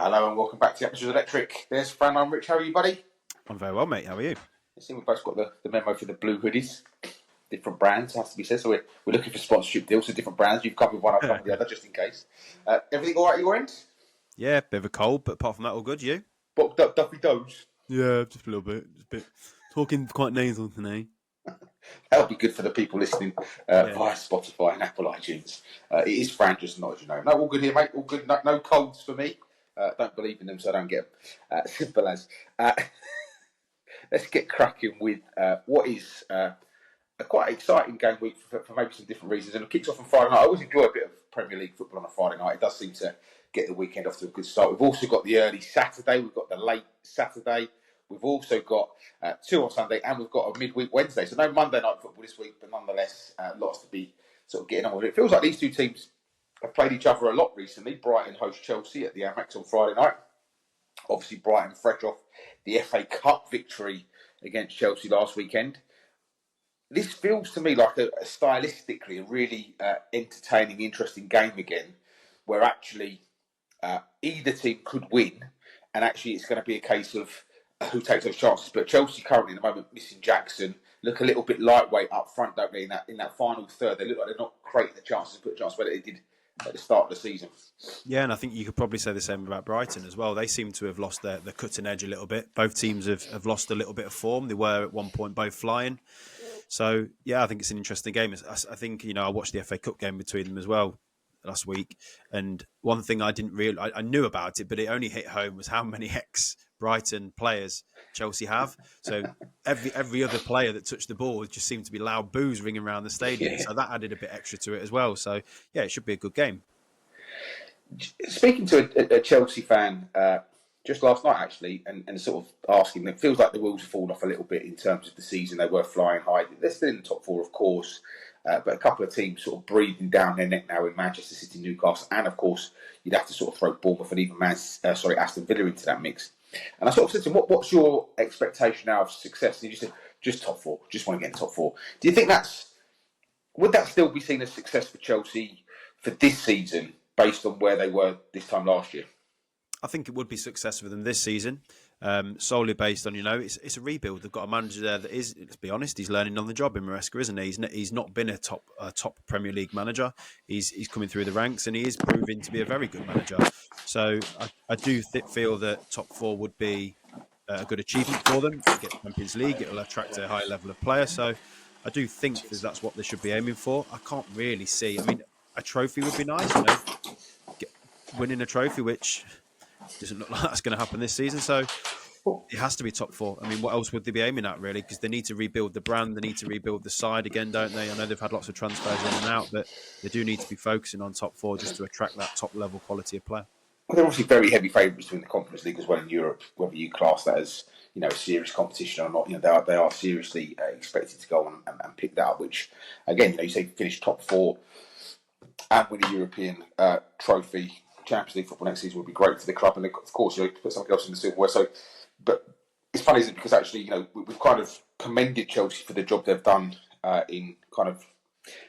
Hello and welcome back to the episode of Electric. There's Fran, I'm Rich. How are you, buddy? I'm very well, mate. How are you? I see we've both got the memo for the blue hoodies. Different brands, has to be said. So we're looking for sponsorship deals for different brands. You've come with one, I'll come with the other, just in case. Everything all right at your end? Yeah, bit of a cold, but apart from that, all good. You? Booked up Duffy Doze? Yeah, just a little bit. Just a bit. Talking quite nasal today. That'll be good for the people listening via Spotify and Apple iTunes. It is Fran, just not as you know. No, all good here, mate. All good. No colds for me. Don't believe in them, so I don't get them. Simple as. Let's get cracking with what is a quite exciting game week for maybe some different reasons. And it kicks off on Friday night. I always enjoy a bit of Premier League football on a Friday night. It does seem to get the weekend off to a good start. We've also got the early Saturday. We've got the late Saturday. We've also got two on Sunday, and we've got a midweek Wednesday. So no Monday night football this week, but nonetheless, lots to be sort of getting on with. It feels like these two teams have played each other a lot recently. Brighton host Chelsea at the Amex on Friday night. Obviously, Brighton fresh off the FA Cup victory against Chelsea last weekend. This feels to me like stylistically a really entertaining, interesting game again, where actually either team could win, and actually it's going to be a case of who takes those chances. But Chelsea currently at the moment missing Jackson, look a little bit lightweight up front, don't they? In that final third, they look like they're not creating the chances, put the chance where they did at the start of the season. Yeah, and I think you could probably say the same about Brighton as well. They seem to have lost their cutting edge a little bit. Both teams have lost a little bit of form. They were at one point both flying. So, yeah, I think it's an interesting game. I think, I watched the FA Cup game between them as well last week. And one thing I didn't really, I knew about it, but it only hit home was how many ex-Brighton players Chelsea have. So every other player that touched the ball just seemed to be loud boos ringing around the stadium. Yeah. So that added a bit extra to it as well. So, yeah, it should be a good game. Speaking to a Chelsea fan just last night, actually, and sort of asking them, it feels like the wheels have fallen off a little bit in terms of the season. They were flying high. They're still in the top four, of course, but a couple of teams sort of breathing down their neck now in Manchester City, Newcastle, and, of course, you'd have to sort of throw Bournemouth and even Aston Villa into that mix. And I sort of said to him, what's your expectation now of success? And he just said, just top four, just want to get in top four. Do you think would that still be seen as success for Chelsea for this season, based on where they were this time last year? I think it would be success for them this season, solely based on, it's a rebuild. They've got a manager there that is, let's be honest, he's learning on the job in Maresca, isn't he? He's not been a top Premier League manager. He's coming through the ranks, and he is proving to be a very good manager. So I do feel that top four would be a good achievement for them. Get the Champions League, it will attract a high level of player. So I do think that's what they should be aiming for. I can't really see. I mean, a trophy would be nice, winning a trophy, which doesn't look like that's going to happen this season. So it has to be top four. I mean, what else would they be aiming at, really? Because they need to rebuild the brand. They need to rebuild the side again, don't they? I know they've had lots of transfers in and out, but they do need to be focusing on top four just to attract that top level quality of player. Well, they're obviously very heavy favourites to win the Conference League as well in Europe, whether you class that as a serious competition or not. They are seriously expected to go on and pick that up, which, again, you say finish top four and win a European trophy. Champions League football next season would be great for the club, and of course, put something else in the silverware. So, but it's funny, isn't it? Because actually, we've kind of commended Chelsea for the job they've done in kind of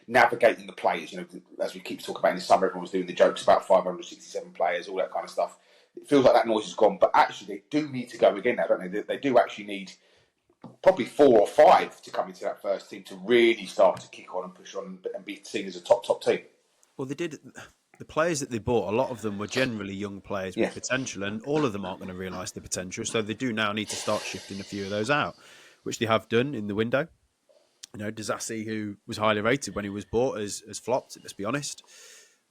navigating the players. As we keep talking about in the summer, everyone was doing the jokes about 567 players, all that kind of stuff. It feels like that noise is gone, but actually, they do need to go again now, don't they? They do actually need probably 4 or 5 to come into that first team to really start to kick on and push on and be seen as a top team. Well, they did. The players that they bought, a lot of them were generally young players with potential, and all of them aren't going to realise the potential. So they do now need to start shifting a few of those out, which they have done in the window. Disasi, who was highly rated when he was bought, has flopped, let's be honest.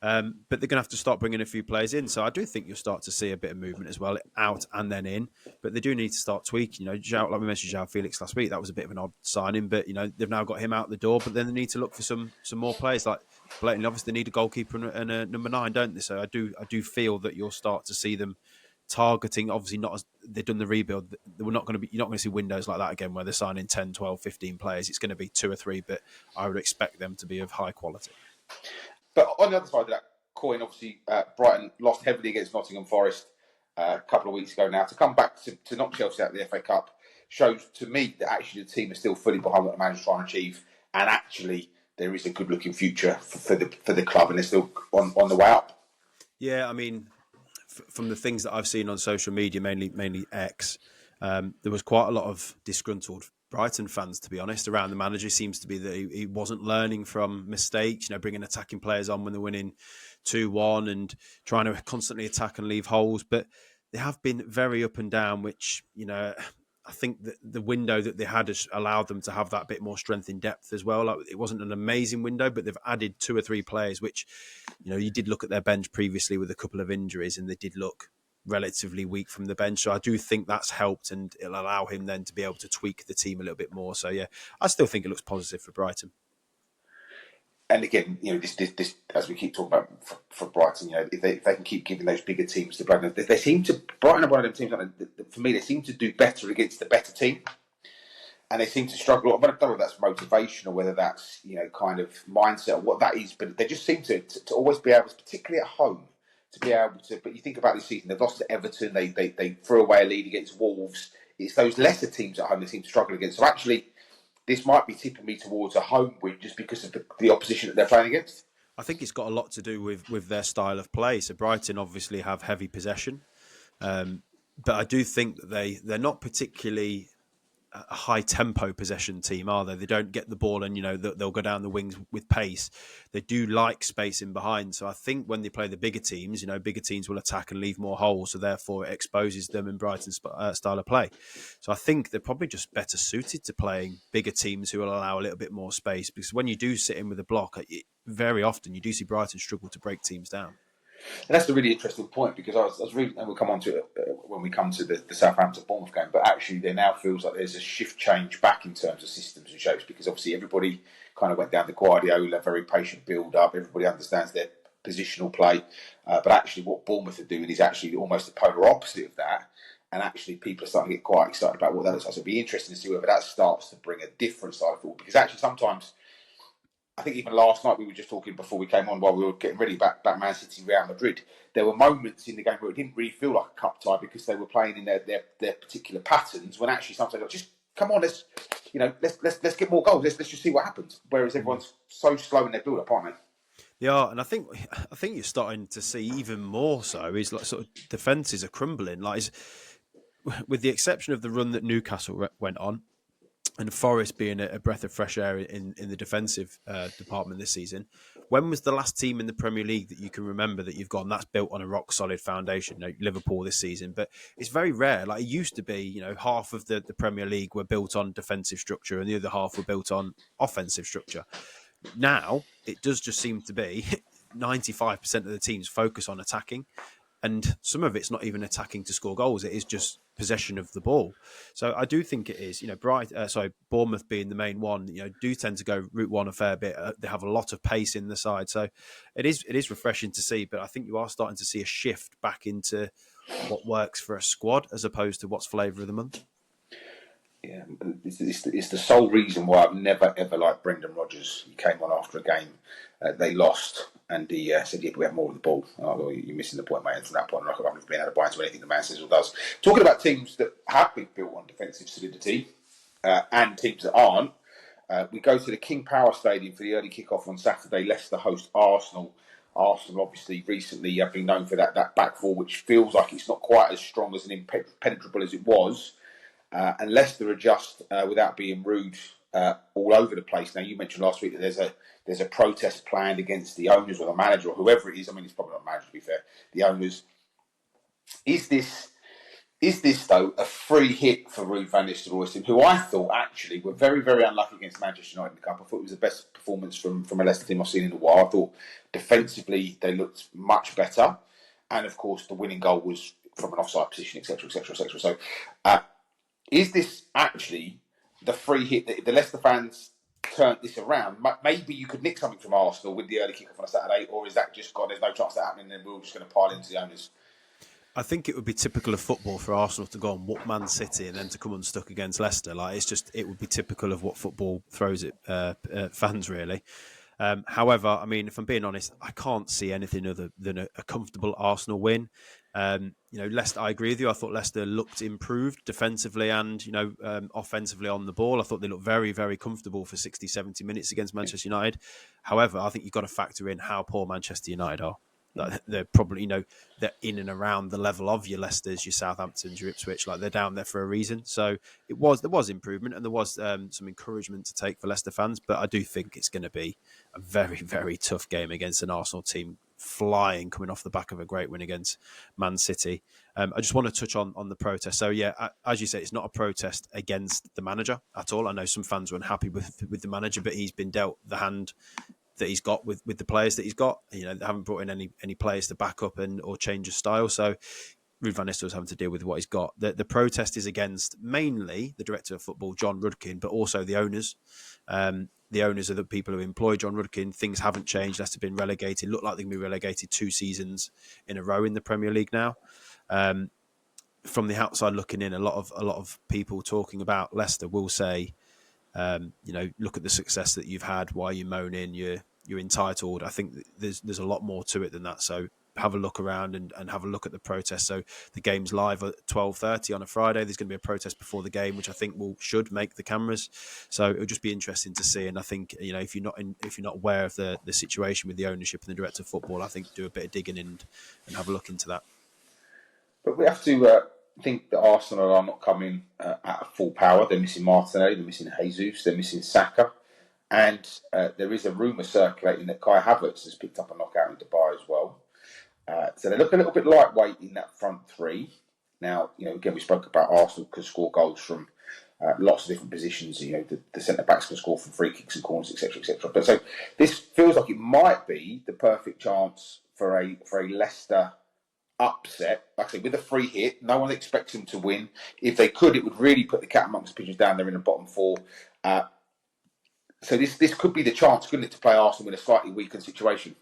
But they're going to have to start bringing a few players in. So I do think you'll start to see a bit of movement as well, out and then in. But they do need to start tweaking. Like we mentioned, João Felix last week, that was a bit of an odd signing. But, they've now got him out the door. But then they need to look for some more players. Like, blatantly, obviously, they need a goalkeeper and a number 9, don't they? So I do feel that you'll start to see them targeting, obviously not as they've done the rebuild. You're not going to see windows like that again where they're signing 10, 12, 15 players. It's going to be 2 or 3, but I would expect them to be of high quality. But on the other side of that coin, obviously, Brighton lost heavily against Nottingham Forest a couple of weeks ago now. To come back to knock Chelsea out of the FA Cup shows to me that actually the team is still fully behind what the manager's trying to achieve, and actually there is a good-looking future for the club, and they're still on the way up. Yeah, I mean, from the things that I've seen on social media, mainly X, there was quite a lot of disgruntled Brighton fans, to be honest, around the manager. Seems to be that he wasn't learning from mistakes, bringing attacking players on when they're winning 2-1 and trying to constantly attack and leave holes. But they have been very up and down, which, I think that the window that they had has allowed them to have that bit more strength in depth as well. Like, it wasn't an amazing window, but they've added 2 or 3 players, which, you did look at their bench previously with a couple of injuries and they did look relatively weak from the bench. So I do think that's helped and it'll allow him then to be able to tweak the team a little bit more. So yeah, I still think it looks positive for Brighton. And again, this as we keep talking about for Brighton, if they can keep giving those bigger teams to Brighton, they seem to Brighton are one of them teams. For me, they seem to do better against the better team, and they seem to struggle. I don't know whether that's motivation or whether that's kind of mindset or what that is, but they just seem to always be able, particularly at home, to be able to. But you think about this season, they've lost to Everton, they threw away a lead against Wolves. It's those lesser teams at home they seem to struggle against. So actually, this might be tipping me towards a home win just because of the opposition that they're playing against. I think it's got a lot to do with their style of play. So Brighton obviously have heavy possession, but I do think that they're not particularly a high tempo possession team, are they? They don't get the ball and they'll go down the wings with pace. They do like space in behind. So I think when they play the bigger teams, bigger teams will attack and leave more holes. So therefore it exposes them in Brighton's style of play. So I think they're probably just better suited to playing bigger teams who will allow a little bit more space. Because when you do sit in with a block, very often you do see Brighton struggle to break teams down. And that's a really interesting point, because I was reading, and we'll come on to it when we come to the Southampton Bournemouth game, but actually there now feels like there's a shift change back in terms of systems and shapes, because obviously everybody kind of went down the Guardiola, very patient build up, everybody understands their positional play, but actually what Bournemouth are doing is actually almost the polar opposite of that, and actually people are starting to get quite excited about what that looks like. So it'll be interesting to see whether that starts to bring a different side of football, because actually sometimes, I think even last night we were just talking before we came on while we were getting ready back Man City, Real Madrid. There were moments in the game where it didn't really feel like a cup tie because they were playing in their particular patterns. When actually sometimes like, just come on, let's get more goals. Let's just see what happens. Whereas everyone's so slow in their build up, aren't they? Yeah, and I think you're starting to see even more so is like sort of defences are crumbling. Like, with the exception of the run that Newcastle went on, and Forest being a breath of fresh air in the defensive department this season. When was the last team in the Premier League that you can remember that you've gone, that's built on a rock solid foundation? Liverpool this season, but it's very rare. Like, it used to be, half of the Premier League were built on defensive structure and the other half were built on offensive structure. Now it does just seem to be 95% of the teams focus on attacking. And some of it's not even attacking to score goals. It is just possession of the ball. So I do think it is, Bournemouth being the main one, do tend to go route one a fair bit. They have a lot of pace in the side. So it is refreshing to see, but I think you are starting to see a shift back into what works for a squad as opposed to what's flavour of the month. Yeah, it's the sole reason why I've never ever liked Brendan Rodgers. He came on after a game, they lost, and he said, "Yeah, we have more of the ball." Oh, well, you're missing the point, mate. And from that point, I've never been able to buy into anything the man says or does. Talking about teams that have been built on defensive solidity and teams that aren't, we go to the King Power Stadium for the early kick-off on Saturday. Leicester host Arsenal. Arsenal obviously recently have been known for that back four, which feels like it's not quite as strong as an impenetrable as it was. And Leicester are just, without being rude, all over the place. Now, you mentioned last week that there's a protest planned against the owners or the manager or whoever it is. I mean, it's probably not the manager, to be fair. The owners. Is this though a free hit for Ruud van Nistelrooy, who I thought actually were very, very unlucky against Manchester United in the Cup? I thought it was the best performance from a Leicester team I've seen in a while. I thought defensively they looked much better, and of course the winning goal was from an offside position, etc., etc., etc. So. Is this actually the free hit that if the Leicester fans turned this around, maybe you could nick something from Arsenal with the early kick-off on a Saturday, or is that just, God, there's no chance of that happening and we're all just going to pile into the owners? I think it would be typical of football for Arsenal to go and whoop Man City and then to come unstuck against Leicester. It would be typical of what football throws at fans, really. However, I mean, if I'm being honest, I can't see anything other than a comfortable Arsenal win. Leicester, I agree with you. I thought Leicester looked improved defensively and, offensively on the ball. I thought they looked very, very comfortable for 60, 70 minutes against Manchester United. However, I think you've got to factor in how poor Manchester United are. They're probably, they're in and around the level of your Leicesters, your Southamptons, your Ipswich. Like, they're down there for a reason. So there was improvement, and there was some encouragement to take for Leicester fans. But I do think it's going to be a very, very tough game against an Arsenal team flying, coming off the back of a great win against Man City. I just want to touch on the protest. So yeah, as you say, it's not a protest against the manager at all. I know some fans were unhappy with the manager, but he's been dealt the hand that he's got with the players that he's got. They haven't brought in any players to back up or change his style. So Ruud van Nistelrooy's having to deal with what he's got. The protest is against mainly the director of football, John Rudkin, but also the owners. The owners are the people who employ John Rudkin. Things haven't changed. Leicester been relegated. Look like they can be relegated 2 seasons in a row in the Premier League now. From the outside looking in, a lot of people talking about Leicester will say, look at the success that you've had. Why are you moaning? You're entitled. I think there's a lot more to it than that. So have a look around and have a look at the protest. So the game's live at 12:30 on a Friday. There's going to be a protest before the game, which I think should make the cameras. So it'll just be interesting to see. And I think if you're not aware of the situation with the ownership and the director of football, I think do a bit of digging and have a look into that. But we have to think that Arsenal are not coming at full power. They're missing Martinelli, they're missing Jesus, they're missing Saka. And there is a rumour circulating that Kai Havertz has picked up a knockout in Dubai as well. So they look a little bit lightweight in that front three. Now, again, we spoke about Arsenal could score goals from lots of different positions. The centre-backs can score from free kicks and corners, etc., etc. But so this feels like it might be the perfect chance for a Leicester upset. Like I say, with a free hit, no one expects them to win. If they could, it would really put the cat amongst the pigeons down there in the bottom four. So this could be the chance, couldn't it, to play Arsenal in a slightly weakened situation?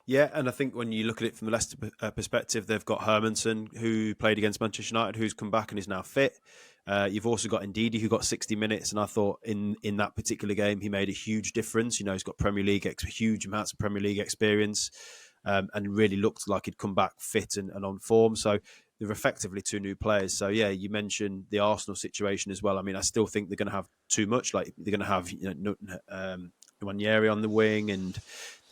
Yeah, and I think when you look at it from the Leicester perspective, they've got Hermansen, who played against Manchester United, who's come back and is now fit. You've also got Ndidi, who got 60 minutes, and I thought in that particular game he made a huge difference. He's got huge amounts of Premier League experience, and really looked like he'd come back fit and on form. So they're effectively 2 new players. So yeah, you mentioned the Arsenal situation as well. I mean, I still think they're going to have too much. Like, they're going to have Nwaneri on the wing and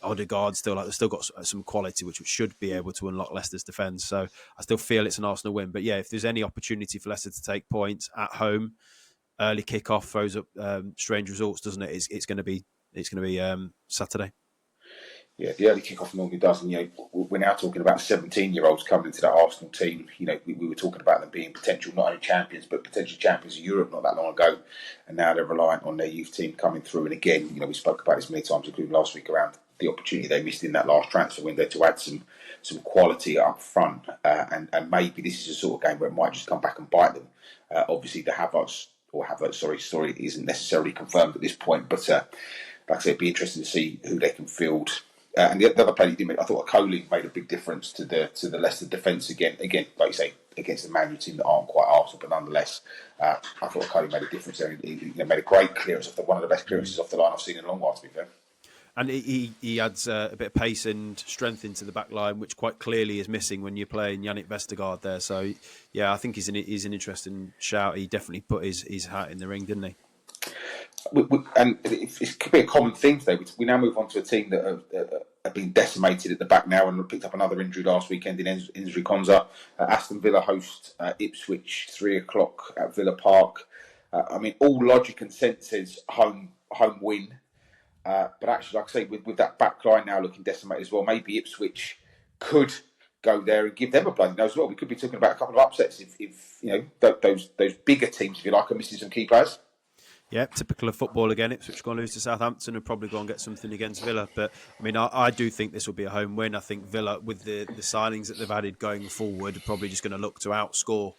Odegaard they've still got some quality which should be able to unlock Leicester's defence. So I still feel it's an Arsenal win. But yeah, if there's any opportunity for Leicester to take points at home, early kick-off throws up strange results, doesn't it? It's going to be Saturday. Yeah, the early kick-off normally does. And, we're now talking about 17-year-olds coming into that Arsenal team. We were talking about them being potential not only champions, but potential champions of Europe not that long ago. And now they're reliant on their youth team coming through. And again, we spoke about this many times, including last week, around the opportunity they missed in that last transfer window to add some quality up front. And maybe this is a sort of game where it might just come back and bite them. Obviously, the Havertz story isn't necessarily confirmed at this point. But like I said, it'd be interesting to see who they can field. And the other player he did make, I thought Coley made a big difference to the Leicester defence again, like you say, against the Man U team that aren't quite Arsenal, but nonetheless, I thought Coley made a difference there. He made a great clearance, one of the best clearances off the line I've seen in a long while, to be fair. And he adds a bit of pace and strength into the back line, which quite clearly is missing when you're playing Yannick Vestergaard there. So, yeah, I think he's an interesting shout. He definitely put his hat in the ring, didn't he? And it could be a common theme today. We now move on to a team that have been decimated at the back now and picked up another injury last weekend in Injury Konza. Aston Villa host Ipswich 3:00 at Villa Park. I mean, all logic and sense says home win. But actually, like I say, with that back line now looking decimated as well, maybe Ipswich could go there and give them a bloody nose as well. We could be talking about a couple of upsets if those bigger teams, if you like, are missing some key players. Yeah, typical of football again. Ipswich going to lose to Southampton and probably go and get something against Villa. But, I mean, I do think this will be a home win. I think Villa, with the signings that they've added going forward, are probably just going to look to outscore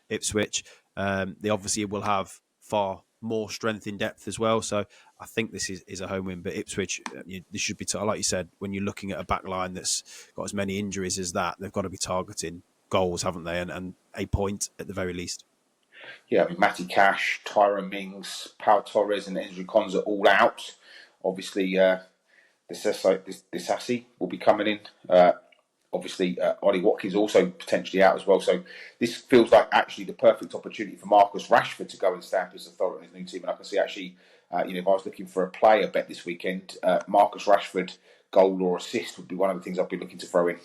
Ipswich. They obviously will have far more strength in depth as well. So I think this is a home win. But Ipswich, this should be, like you said, when you're looking at a back line that's got as many injuries as that, they've got to be targeting goals, haven't they? And a point at the very least. Yeah, I mean, Matty Cash, Tyrone Mings, Pau Torres and Ezri Konza all out. Obviously, Disassi will be coming in. Obviously, Ollie Watkins also potentially out as well. So this feels like actually the perfect opportunity for Marcus Rashford to go and stamp his authority on his new team. And I can see actually, if I was looking for a player bet this weekend, Marcus Rashford goal or assist would be one of the things I'd be looking to throw in.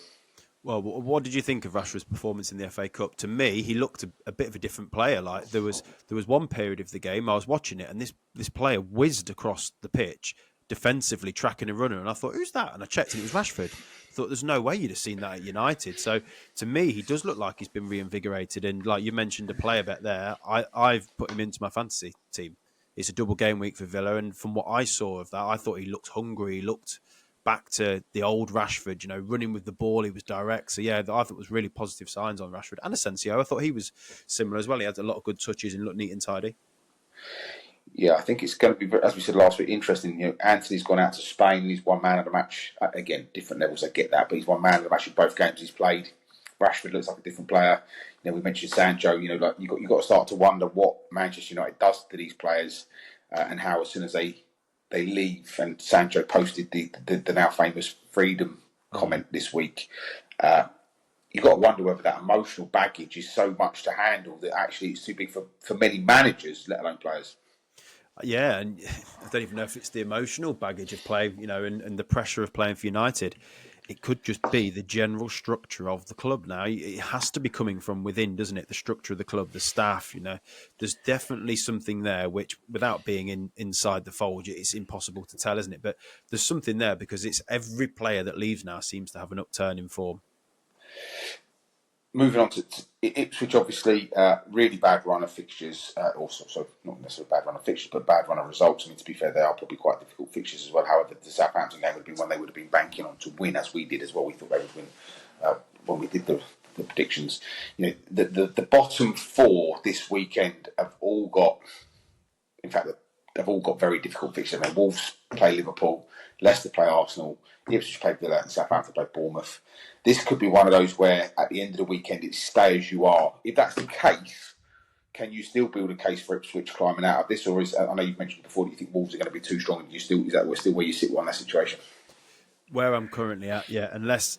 Well, what did you think of Rashford's performance in the FA Cup? To me, he looked a bit of a different player. Like there was one period of the game I was watching it, and this player whizzed across the pitch defensively, tracking a runner, and I thought, "Who's that?" And I checked, and it was Rashford. I thought, "There's no way you'd have seen that at United." So to me, he does look like he's been reinvigorated. And like you mentioned, a player bet there, I've put him into my fantasy team. It's a double game week for Villa, and from what I saw of that, I thought he looked hungry. He looked back to the old Rashford, running with the ball. He was direct. So, yeah, I thought it was really positive signs on Rashford. And Asensio, I thought he was similar as well. He had a lot of good touches and looked neat and tidy. Yeah, I think it's going to be, as we said last week, interesting. Anthony's gone out to Spain. He's one man of the match. Again, different levels, I get that. But he's one man of the match in both games he's played. Rashford looks like a different player. We mentioned Sancho. You've got to start to wonder what Manchester United does to these players and how as soon as they leave. And Sancho posted the now famous freedom comment this week. You've got to wonder whether that emotional baggage is so much to handle that actually it's too big for many managers, let alone players. Yeah, and I don't even know if it's the emotional baggage of playing, and the pressure of playing for United. It could just be the general structure of the club now. It has to be coming from within, doesn't it? The structure of the club, the staff, There's definitely something there which, without being inside the fold, it's impossible to tell, isn't it? But there's something there because it's every player that leaves now seems to have an upturn in form. Moving on to Ipswich, obviously, really bad run of fixtures, also not necessarily bad run of fixtures, but bad run of results. I mean, to be fair, they are probably quite difficult fixtures as well. However, the Southampton game would have been one they would have been banking on to win, as we did as well. We thought they would win when we did the predictions. The bottom four this weekend have all got, in fact, they've all got very difficult fixtures. I mean, Wolves play Liverpool, Leicester play Arsenal, Ipswich play Villa, and Southampton play Bournemouth. This could be one of those where at the end of the weekend it's stay as you are. If that's the case, can you still build a case for Ipswich climbing out of this? Or I know you've mentioned before that you think Wolves are going to be too strong. Is that still where you sit on that situation? Where I'm currently at, yeah. Unless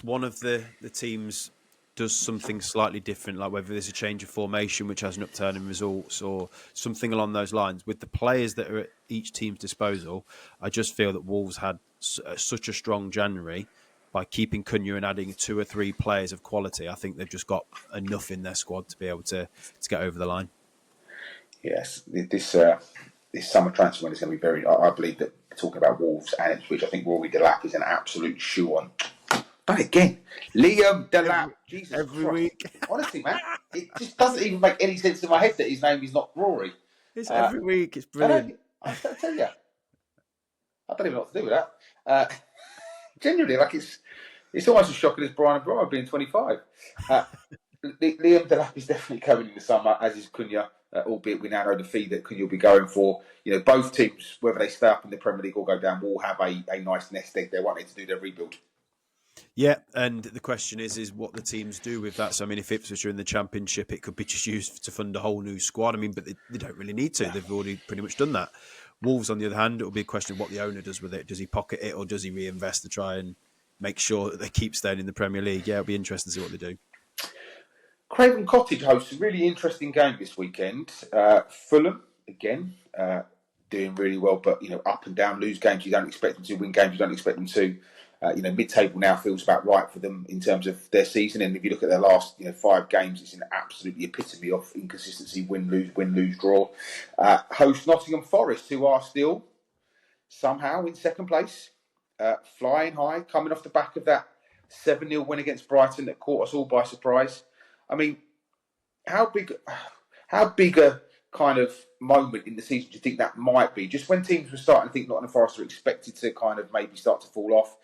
one of the teams does something slightly different, like whether there's a change of formation which has an upturn in results or something along those lines. With the players that are at each team's disposal, I just feel that Wolves had such a strong January. By keeping Cunha and adding 2 or 3 players of quality, I think they've just got enough in their squad to be able to get over the line. Yes, this summer transfer window is going to be very. I believe that talking about Wolves and Ipswich, I think Rory Delap is an absolute shoe on. But again, Liam Delap, Jesus every Christ. week. Honestly, man, it just doesn't even make any sense in my head that his name is not Rory. It's every week. It's brilliant. I tell you, I don't even know what to do with that. Genuinely, like it's almost as shocking as Brian O'Brien being 25. Liam Delap is definitely coming in the summer, as is Cunha, albeit we now know the fee that Cunha will be going for. Both teams, whether they stay up in the Premier League or go down, will have a nice nest egg. They're wanting to do their rebuild. Yeah, and the question is what the teams do with that. So, I mean, if Ipswich are in the Championship, it could be just used to fund a whole new squad. I mean, but they don't really need to. They've already pretty much done that. Wolves, on the other hand, it will be a question of what the owner does with it. Does he pocket it or does he reinvest to try and make sure that they keep staying in the Premier League? Yeah, it'll be interesting to see what they do. Craven Cottage hosts a really interesting game this weekend. Fulham, again, doing really well, but up and down, lose games you don't expect them to, win games you don't expect them to. Mid-table now feels about right for them in terms of their season. And if you look at their last 5 games, it's an absolutely epitome of inconsistency, win, lose, draw. Host Nottingham Forest, who are still somehow in second place, flying high, coming off the back of that 7-0 win against Brighton that caught us all by surprise. I mean, how big a kind of moment in the season do you think that might be? Just when teams were starting to think Nottingham Forest were expected to kind of maybe start to fall off,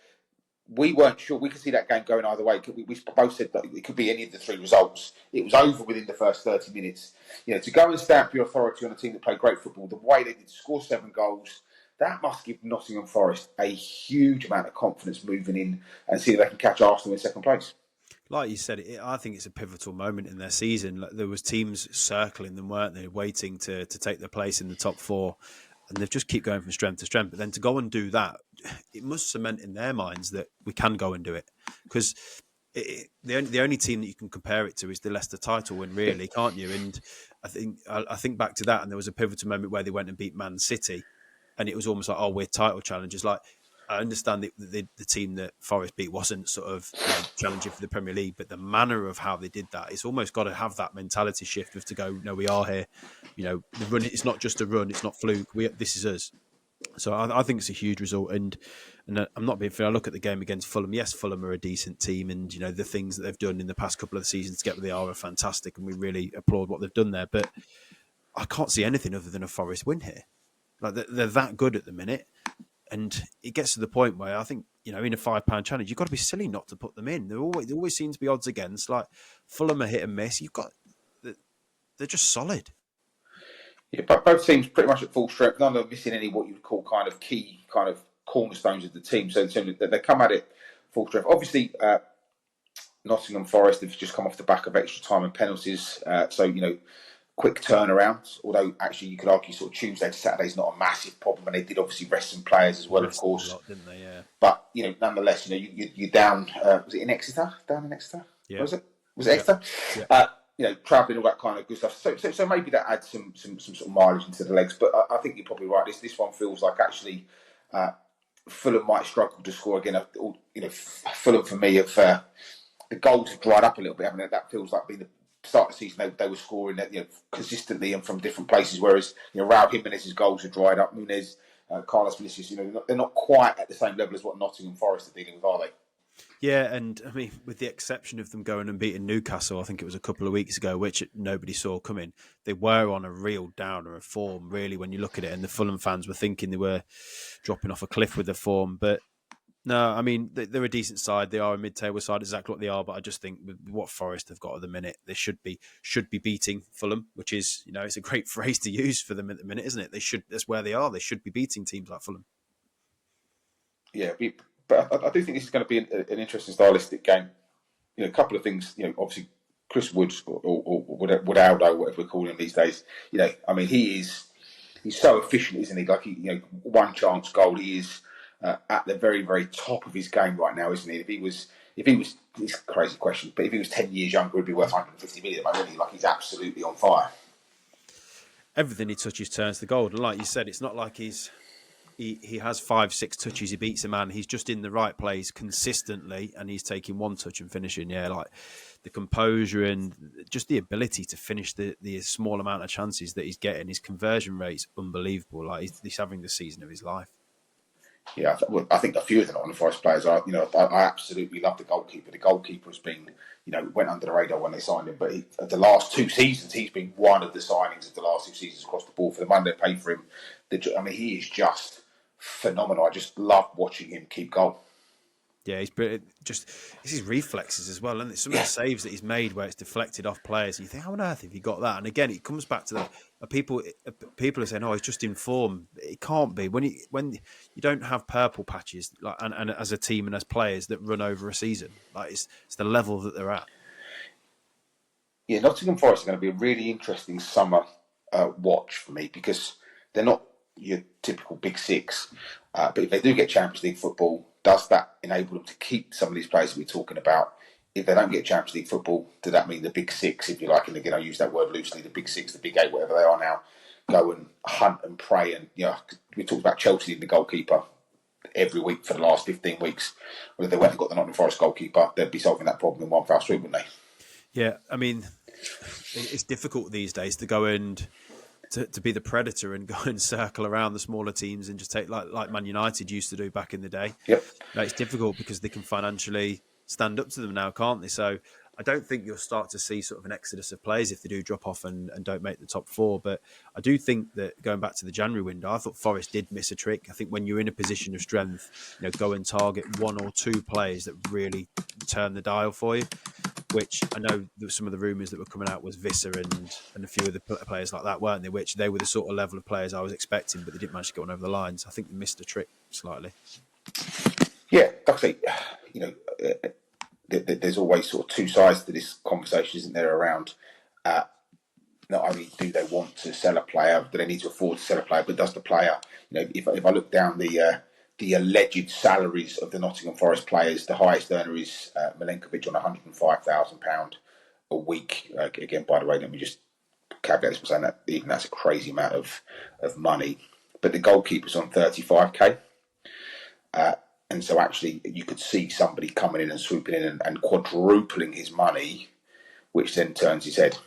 we weren't sure. We could see that game going either way. We both said that it could be any of the 3 results. It was over within the first 30 minutes. To go and stamp your authority on a team that played great football, the way they did score 7 goals, that must give Nottingham Forest a huge amount of confidence moving in and see if they can catch Arsenal in second place. Like you said, I think it's a pivotal moment in their season. There was teams circling them, weren't they, waiting to take their place in the top 4. And they've just keep going from strength to strength. But then to go and do that, it must cement in their minds that we can go and do it. Because the only team that you can compare it to is the Leicester title win, really, can't you? And I think back to that, and there was a pivotal moment where they went and beat Man City, and it was almost like, oh, we're title challengers. Like, I understand that the team that Forest beat wasn't sort of challenging for the Premier League, but the manner of how they did that, it's almost got to have that mentality shift of to go, no, we are here. The run, it's not just a run, it's not fluke. This is us. So I think it's a huge result, and I'm not being fair. I look at the game against Fulham. Yes, Fulham are a decent team, and the things that they've done in the past couple of seasons to get where they are fantastic, and we really applaud what they've done there. But I can't see anything other than a Forest win here. Like they're that good at the minute, and it gets to the point where I think in a £5 challenge, you've got to be silly not to put them in. There always seem to be odds against. Like Fulham are hit and miss. They're just solid. Yeah, but both teams pretty much at full strength. None of them missing any what you would call kind of key kind of cornerstones of the team. So they come at it full strength. Obviously, Nottingham Forest have just come off the back of extra time and penalties. So quick turnaround. Although actually you could argue sort of Tuesday to Saturday is not a massive problem, and they did obviously rest some players as well, of course. A lot, didn't they? Yeah. But nonetheless, you're down. Was it in Exeter? Down in Exeter? Yeah. Was it Exeter? Yeah. Travelling, all that kind of good stuff. So maybe that adds some sort of mileage into the legs. But I think you're probably right. This one feels like actually Fulham might struggle to score again. Fulham for me, if the goals have dried up a little bit, haven't they? That feels like being the start of the season they were scoring consistently and from different places. Whereas Raul Jimenez's goals have dried up. Muniz, Carlos Vinicius, they're not quite at the same level as what Nottingham Forest are dealing with, are they? Yeah, and I mean, with the exception of them going and beating Newcastle, I think it was a couple of weeks ago, which nobody saw coming, they were on a real downer of form, really, when you look at it. And the Fulham fans were thinking they were dropping off a cliff with their form. But no, I mean, they're a decent side. They are a mid-table side, exactly what they are. But I just think with what Forest have got at the minute, they should be beating Fulham, which is, it's a great phrase to use for them at the minute, isn't it? That's where they are. They should be beating teams like Fulham. Yeah, but I do think this is going to be an interesting stylistic game. A couple of things. Obviously, Chris Woods or Woodaldo, whatever we're calling him these days. He's so efficient, isn't he? Like one chance goal. He is at the very, very top of his game right now, isn't he? If he was, it's a crazy question, but if he was 10 years younger, he'd be worth 150 million. Wouldn't he? Like he's absolutely on fire. Everything he touches turns to gold, and like you said, it's not like he has 5-6 touches, he beats a man. He's just in the right place consistently, and he's taking one touch and finishing. Yeah, like the composure and just the ability to finish the small amount of chances that he's getting. His conversion rate's unbelievable. Like he's having the season of his life. Yeah, I think a few of the Nottingham Forest players are. I absolutely love the goalkeeper. The goalkeeper has been, went under the radar when they signed him, but the last 2 seasons he's been one of the signings of the last 2 seasons across the board. For the money they paid for him, he is just phenomenal. I just love watching him keep goal. Yeah, he's just it's his reflexes as well, and some of the saves that he's made where it's deflected off players. And you think, how on earth have you got that? And again, it comes back to the people are saying, "Oh, he's just in form." It can't be when you don't have purple patches like and as a team and as players that run over a season. Like it's the level that they're at. Yeah, Nottingham Forest are going to be a really interesting summer watch for me because they're not your typical big six. But if they do get Champions League football, does that enable them to keep some of these players we're talking about? If they don't get Champions League football, does that mean the big six, if you like, and again I use that word loosely, the big six, the big eight, whatever they are now, go and hunt and pray? And we talked about Chelsea and the goalkeeper every week for the last 15 weeks. Well, if they went and got the Nottingham Forest goalkeeper, they'd be solving that problem in one foul swoop, wouldn't they? Yeah, I mean, it's difficult these days to go and to be the predator and go and circle around the smaller teams and just take like Man United used to do back in the day. Yep. It's difficult because they can financially stand up to them now, can't they? So I don't think you'll start to see sort of an exodus of players if they do drop off and don't make the top 4. But I do think that going back to the January window, I thought Forest did miss a trick. I think when you're in a position of strength, go and target 1 or 2 players that really turn the dial for you. Which I know some of the rumours that were coming out was Visser and a few of the players like that, weren't they? Which they were the sort of level of players I was expecting, but they didn't manage to get one over the line. So I think they missed a trick slightly. Yeah, like I say, there's always sort of 2 sides to this conversation, isn't there? Around not only do they want to sell a player, do they need to afford to sell a player, but does the player, if I look down the alleged salaries of the Nottingham Forest players, the highest earner is Milenkovic on £105,000 a week. Again, by the way, let me just caveat this by saying that even that's a crazy amount of money. But the goalkeeper's on 35k. And so actually you could see somebody coming in and swooping in and quadrupling his money, which then turns his head.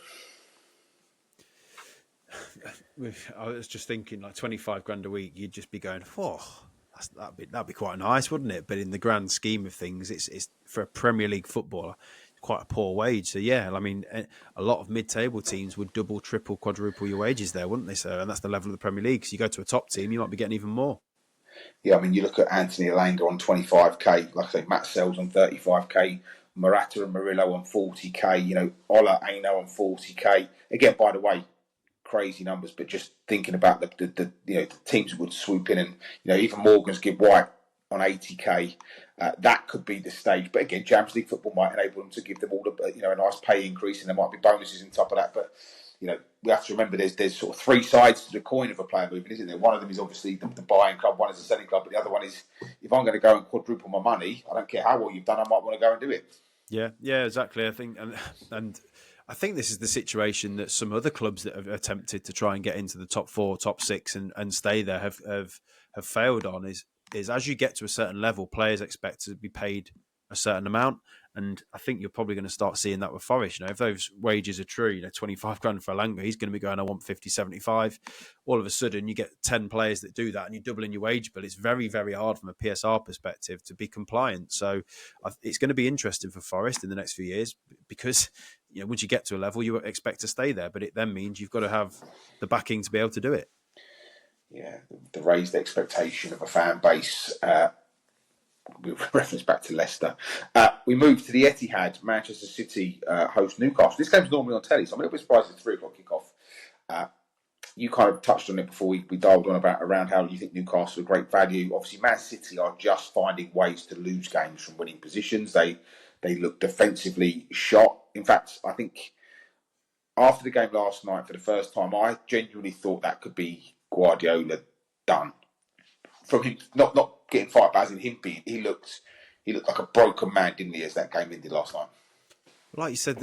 I was just thinking, like 25 grand a week, you'd just be going, oh, that'd be quite nice, wouldn't it? But in the grand scheme of things, it's for a Premier League footballer, quite a poor wage. So yeah, I mean, a lot of mid-table teams would double, triple, quadruple your wages there, wouldn't they? So, and that's the level of the Premier League. So you go to a top team, you might be getting even more. Yeah, I mean, you look at Anthony Elanga on 25k, like I say, Matt Sells on 35k, Morata and Murillo on 40k, Ola Aino on 40k. Again, by the way, crazy numbers, but just thinking about the teams that would swoop in, and even Morgan's give White on 80k, that could be the stage. But again, Champions League football might enable them to give them all a nice pay increase, and there might be bonuses on top of that. But we have to remember there's sort of three sides to the coin of a player moving, isn't there? One of them is obviously the buying club, one is the selling club, but the other one is, if I'm going to go and quadruple my money, I don't care how well you've done, I might want to go and do it. Yeah, exactly. I think, and I think this is the situation that some other clubs that have attempted to try and get into the top 4, top 6, and stay there have failed on. Is as you get to a certain level, players expect to be paid a certain amount, and I think you're probably going to start seeing that with Forest. If those wages are true, 25 grand for Elanga, he's going to be going, I want 50, 75. All of a sudden, you get 10 players that do that, and you're doubling your wage bill. It's very, very hard from a PSR perspective to be compliant. So it's going to be interesting for Forest in the next few years, because once you get to a level, you expect to stay there, but it then means you've got to have the backing to be able to do it. Yeah, the raised expectation of a fan base. We reference back to Leicester. We move to the Etihad. Manchester City host Newcastle. This game's normally on telly, so I'm a little bit surprised it's 3 o'clock kickoff. You kind of touched on it before we dialed on around how you think Newcastle are great value. Obviously, Man City are just finding ways to lose games from winning positions. They look defensively shot. In fact, I think after the game last night, for the first time, I genuinely thought that could be Guardiola done. From him not getting fired, but as in him being, he looked like a broken man, didn't he, as that game ended last night? Like you said,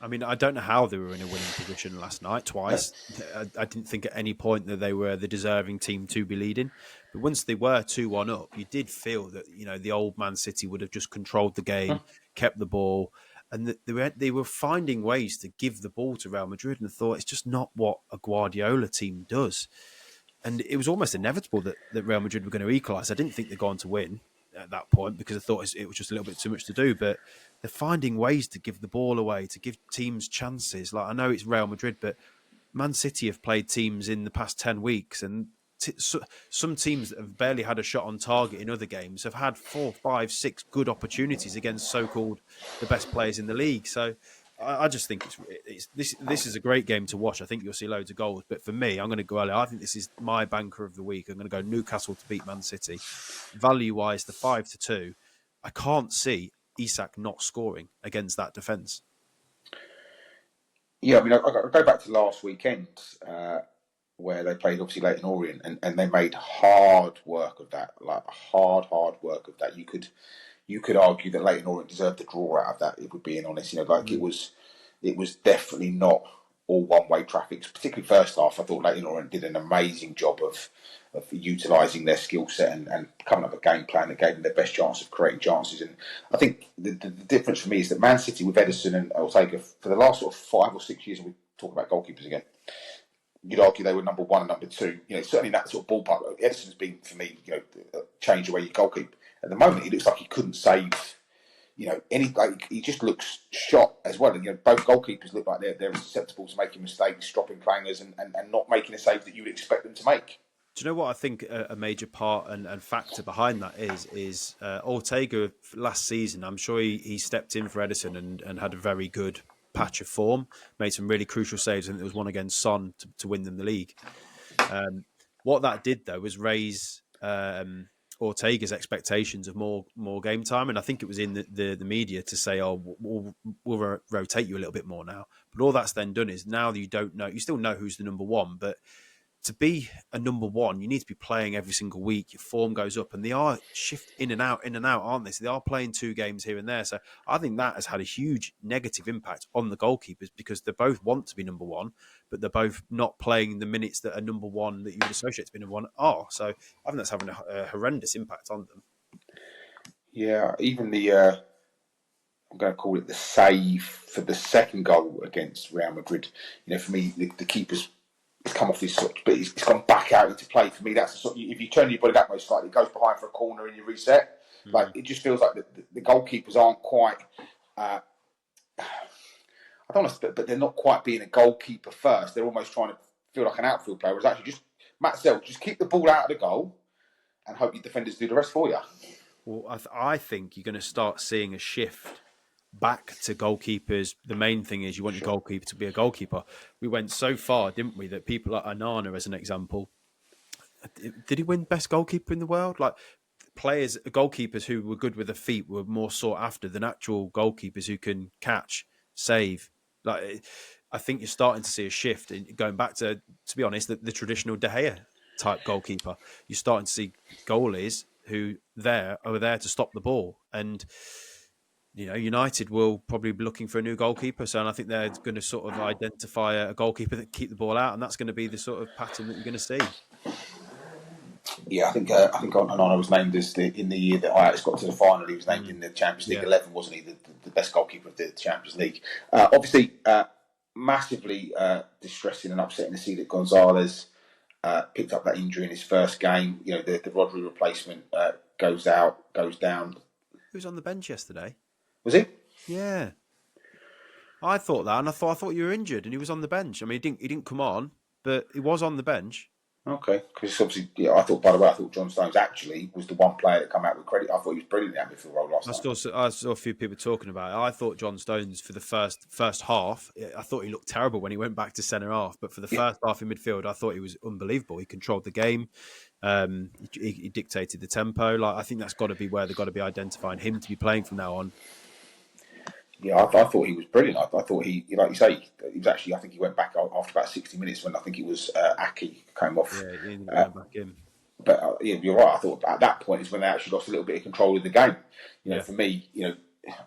I don't know how they were in a winning position last night twice. I didn't think at any point that they were the deserving team to be leading. But once they were 2-1 up, you did feel that the old Man City would have just controlled the game, kept the ball, and they were finding ways to give the ball to Real Madrid. And I thought, it's just not what a Guardiola team does. And it was almost inevitable that Real Madrid were going to equalise. I didn't think they'd go on to win at that point, because I thought it was just a little bit too much to do. But they're finding ways to give the ball away, to give teams chances. Like, I know it's Real Madrid, but Man City have played teams in the past 10 weeks, and some teams that have barely had a shot on target in other games have had 4, 5, 6 good opportunities against so-called the best players in the league. So I just think this is a great game to watch. I think you'll see loads of goals. But for me, I'm going to go early. I think this is my banker of the week. I'm going to go Newcastle to beat Man City. Value-wise, the 5-2. I can't see Isak not scoring against that defence. Yeah, I mean, I go back to last weekend where they played obviously Leyton Orient, and they made hard work of that. Like hard work of that. You could argue that Leyton Orient deserved a draw out of that, if we're being honest. It was definitely not all one-way traffic. Particularly first half, I thought Leyton Orient did an amazing job of utilising their skill set and coming up with a game plan that gave them their best chance of creating chances. And I think the difference for me is that Man City with Ederson and Ortega, for the last sort of 5 or 6 years, and we talk about goalkeepers again, you'd argue they were number 1 and number 2. Certainly in that sort of ballpark. Ederson's been, for me, change the way you goalkeep. At the moment, he looks like he couldn't save, he just looks shot as well. And both goalkeepers look like they're susceptible to making mistakes, dropping clangers, and not making a save that you would expect them to make. Do you know what I think a major part and factor behind that is Ortega last season? I'm sure he stepped in for Ederson and had a very good patch of form, made some really crucial saves. I think there was one against Son to win them the league. What that did, though, was raise Ortega's expectations of more game time. And I think it was in the media to say, we'll rotate you a little bit more now. But all that's then done is now that you don't know, you still know who's the number 1, but to be a number one, you need to be playing every single week. Your form goes up, and they are shift in and out, aren't they? So they are playing 2 games here and there. So I think that has had a huge negative impact on the goalkeepers because they both want to be number one, but they're both not playing the minutes that a number one that you would associate to be number one are. So I think that's having a horrendous impact on them. Yeah, even I'm going to call it the save for the second goal against Real Madrid. For me, the keeper's come off this sort, but it's gone back out into play. For me, that's the sort. If you turn your body that way slightly, it goes behind for a corner and you reset. Like it just feels like the goalkeepers aren't quite. I don't want to, but they're not quite being a goalkeeper first. They're almost trying to feel like an outfield player. Whereas actually, just Matt Zell, just keep the ball out of the goal and hope your defenders do the rest for you. Well, I think you're going to start seeing a shift back to goalkeepers. The main thing is you want your goalkeeper to be a goalkeeper. We went so far, didn't we, that people like Anana, as an example, did he win best goalkeeper in the world? Like goalkeepers who were good with their feet were more sought after than actual goalkeepers who can catch, save. Like I think you're starting to see a shift in going back to be honest, the traditional De Gea type goalkeeper. You're starting to see goalies who are there to stop the ball. And United will probably be looking for a new goalkeeper. So I think they're going to sort of identify a goalkeeper that can keep the ball out, and that's going to be the sort of pattern that you're going to see. Yeah, I think Onana was named as in the year that Ajax got to the final. He was named in the Champions League 11, wasn't he? The best goalkeeper of the Champions League. Obviously, massively distressing and upsetting to see that Gonzalez picked up that injury in his first game. The Rodri replacement goes down. He was on the bench yesterday. Was he? Yeah. I thought that, and I thought you were injured, and he was on the bench. I mean, he didn't come on, but he was on the bench. Okay, because obviously, I thought John Stones actually was the one player that came out with credit. I thought he was brilliant in that midfield role last night. I saw a few people talking about it. I thought John Stones for the first half, I thought he looked terrible when he went back to centre half. But for the first half in midfield, I thought he was unbelievable. He controlled the game. He dictated the tempo. Like I think that's got to be where they've got to be identifying him to be playing from now on. Yeah, I thought he was brilliant. I thought he, like you say, he was actually. I think he went back after about 60 minutes when I think it was Aki came off. Yeah, he ended up going back in. But you're right. I thought at that point is when they actually lost a little bit of control of the game. For me,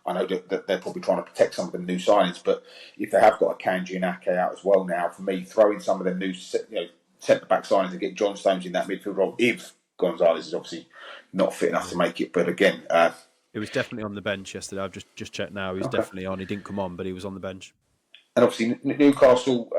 I know that they're probably trying to protect some of the new signings, but if they have got a Kanji and Ake out as well now, for me, throwing some of the new centre back signings and get John Stones in that midfield role, if Gonzalez is obviously not fit enough to make it. But again. He was definitely on the bench yesterday. I've just checked now. He was definitely on. He didn't come on, but he was on the bench. And obviously, Newcastle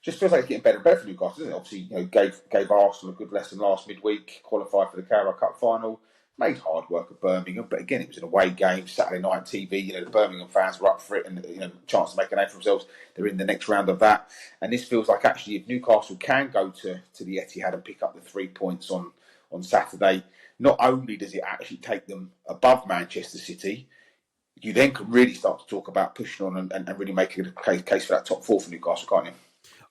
just feels like it's getting better and better for Newcastle, doesn't it? Obviously, gave Arsenal a good lesson last midweek, qualified for the Carabao Cup final, made hard work of Birmingham. But again, it was an away game, Saturday night TV. The Birmingham fans were up for it and, chance to make a name for themselves. They're in the next round of that. And this feels like actually if Newcastle can go to the Etihad and pick up the 3 points on Saturday, not only does it actually take them above Manchester City, you then can really start to talk about pushing on and really making a case for that top 4 for Newcastle, can't you?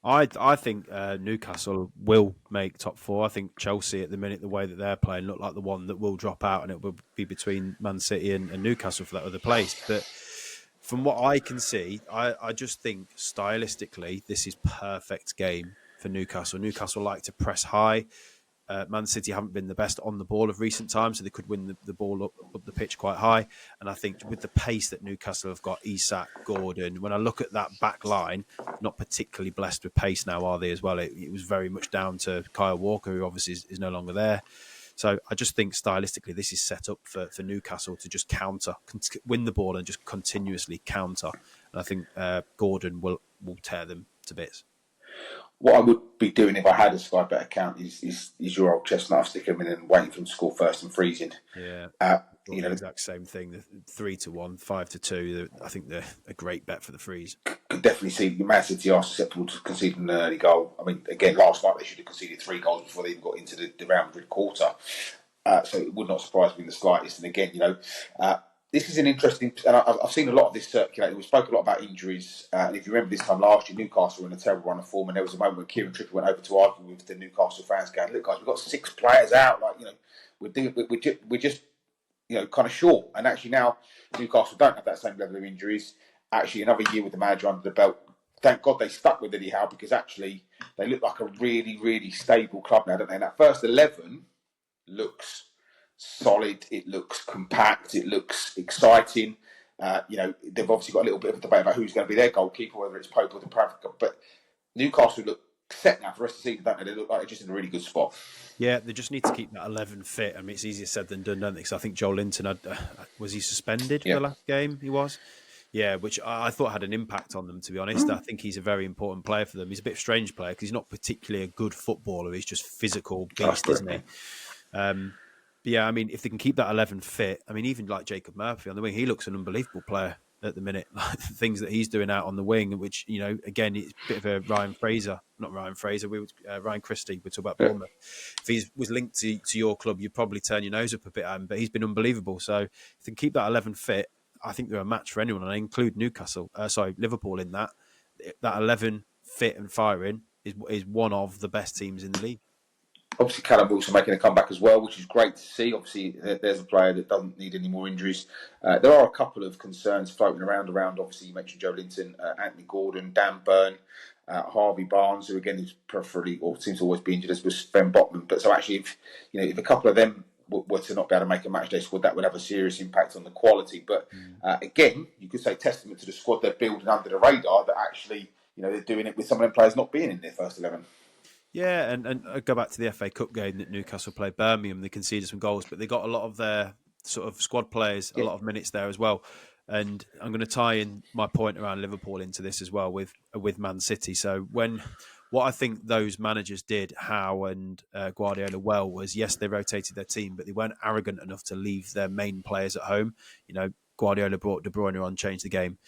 I think Newcastle will make top 4. I think Chelsea at the minute, the way that they're playing, look like the one that will drop out, and it will be between Man City and Newcastle for that other place. But from what I can see, I just think stylistically this is perfect game for Newcastle. Newcastle like to press high. Man City haven't been the best on the ball of recent times, so they could win the ball up the pitch quite high. And I think with the pace that Newcastle have got, Isak, Gordon, when I look at that back line, not particularly blessed with pace now, are they, as well? It was very much down to Kyle Walker, who obviously is no longer there. So I just think stylistically this is set up for Newcastle to just counter, win the ball and just continuously counter. And I think Gordon will tear them to bits. What I would be doing if I had a Sky Bet account is your old chestnut, sticking them in and waiting for them to score first and freezing. Yeah, the exact same thing. The 3-1, 5-2. I think they're a great bet for the freeze. Could definitely see Man City are susceptible to conceding an early goal. I mean, again, last night they should have conceded 3 goals before they even got into the Real Madrid quarter. So it would not surprise me in the slightest. And again, this is an interesting, and I've seen a lot of this circulating. We spoke a lot about injuries, and if you remember this time last year, Newcastle were in a terrible run of form, and there was a moment when Kieran Trippier went over to argue with the Newcastle fans, going, "Look, guys, we've got 6 players out. Like, we're just kind of short." And actually now Newcastle don't have that same level of injuries. Actually, another year with the manager under the belt, thank God they stuck with Eddie Howe, because actually they look like a really, really stable club now, don't they? And that first 11 looks solid, it looks compact, it looks exciting. They've obviously got a little bit of a debate about who's going to be their goalkeeper, whether it's Pope or Dubravka, but Newcastle look set now for the rest of the season, don't they? They look like they're just in a really good spot. Yeah, they just need to keep that 11 fit. I mean, it's easier said than done, don't they? Because I think Joel Linton was he suspended for the last game? He was. Yeah, which I thought had an impact on them, to be honest. I think he's a very important player for them. He's a bit of a strange player because he's not particularly a good footballer. He's just physical beast, isn't he? But yeah, I mean, if they can keep that 11 fit, I mean, even like Jacob Murphy on the wing, he looks an unbelievable player at the minute. Like, the things that he's doing out on the wing, which, again, it's a bit of a Ryan Christie, we're talking about Bournemouth. If he was linked to your club, you'd probably turn your nose up a bit at him, but he's been unbelievable. So if they can keep that 11 fit, I think they're a match for anyone, and I include Liverpool in that. That 11 fit and firing is one of the best teams in the league. Obviously, Callum Wilson making a comeback as well, which is great to see. Obviously, there's a player that doesn't need any more injuries. There are a couple of concerns floating around. Obviously, you mentioned Joe Linton, Anthony Gordon, Dan Burn, Harvey Barnes, who again is preferably or seems to always be injured, as was Sven Botman. But so actually, if a couple of them were to not be able to make a match day squad, that would have a serious impact on the quality. But again, you could say testament to the squad they're building under the radar, that actually they're doing it with some of them players not being in their first 11. Yeah, and I go back to the FA Cup game that Newcastle played Birmingham. They conceded some goals, but they got a lot of their sort of squad players, a lot of minutes there as well. And I'm going to tie in my point around Liverpool into this as well with Man City. So what I think those managers did, Howe and Guardiola, well, was yes, they rotated their team, but they weren't arrogant enough to leave their main players at home. Guardiola brought De Bruyne on, changed the game.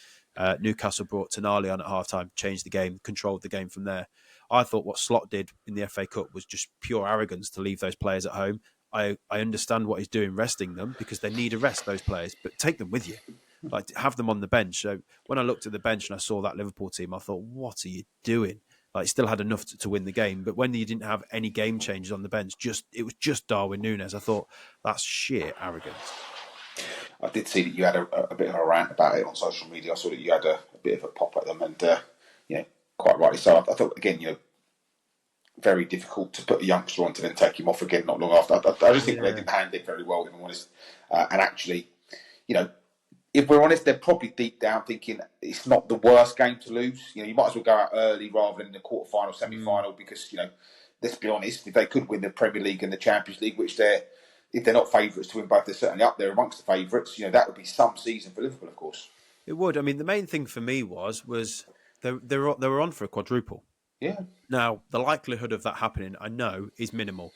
Newcastle brought Tonali on at halftime, changed the game, controlled the game from there. I thought what Slot did in the FA Cup was just pure arrogance to leave those players at home. I understand what he's doing, resting them, because they need a rest, those players, but take them with you. Like, have them on the bench. So when I looked at the bench and I saw that Liverpool team, I thought, what are you doing? Like, still had enough to win the game, but when you didn't have any game changes on the bench, it was just Darwin Núñez. I thought, that's sheer arrogance. I did see that you had a bit of a rant about it on social media. I saw that you had a bit of a pop at them, and quite rightly so. I thought, again, very difficult to put a youngster on to then take him off again not long after. I just think they didn't handle it very well, if I'm honest. And actually, if we're honest, they're probably deep down thinking it's not the worst game to lose. You might as well go out early rather than in the quarter-final, semi-final, because, let's be honest, if they could win the Premier League and the Champions League, which if they're not favourites to win both, they're certainly up there amongst the favourites. That would be some season for Liverpool, of course. It would. I mean, the main thing for me was they were on for a quadruple. Yeah. Now, the likelihood of that happening, I know, is minimal.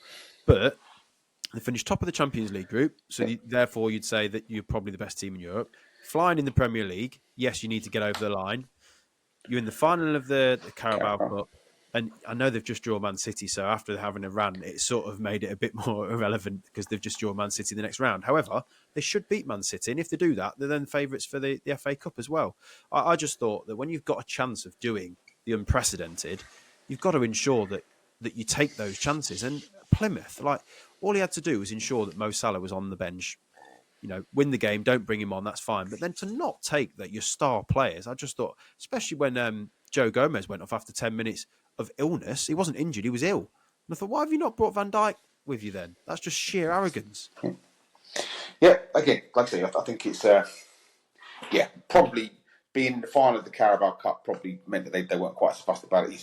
But they finished top of the Champions League group, so therefore you'd say that you're probably the best team in Europe. Flying in the Premier League, yes, you need to get over the line. You're in the final of the Carabao Cup, and I know they've just drawn Man City, so after having a run, it sort of made it a bit more irrelevant because they've just drawn Man City the next round. However, they should beat Man City, and if they do that, they're then favourites for the FA Cup as well. I just thought that when you've got a chance of doing the unprecedented, you've got to ensure that you take those chances. And Plymouth, all he had to do was ensure that Mo Salah was on the bench. Win the game, don't bring him on, that's fine. But then to not take your star players, I just thought, especially when Joe Gomez went off after 10 minutes of illness, he wasn't injured, he was ill. And I thought, why have you not brought Van Dijk with you then? That's just sheer arrogance. Yeah, again, like I say, I think it's, probably being in the final of the Carabao Cup probably meant that they weren't quite so fussed about it.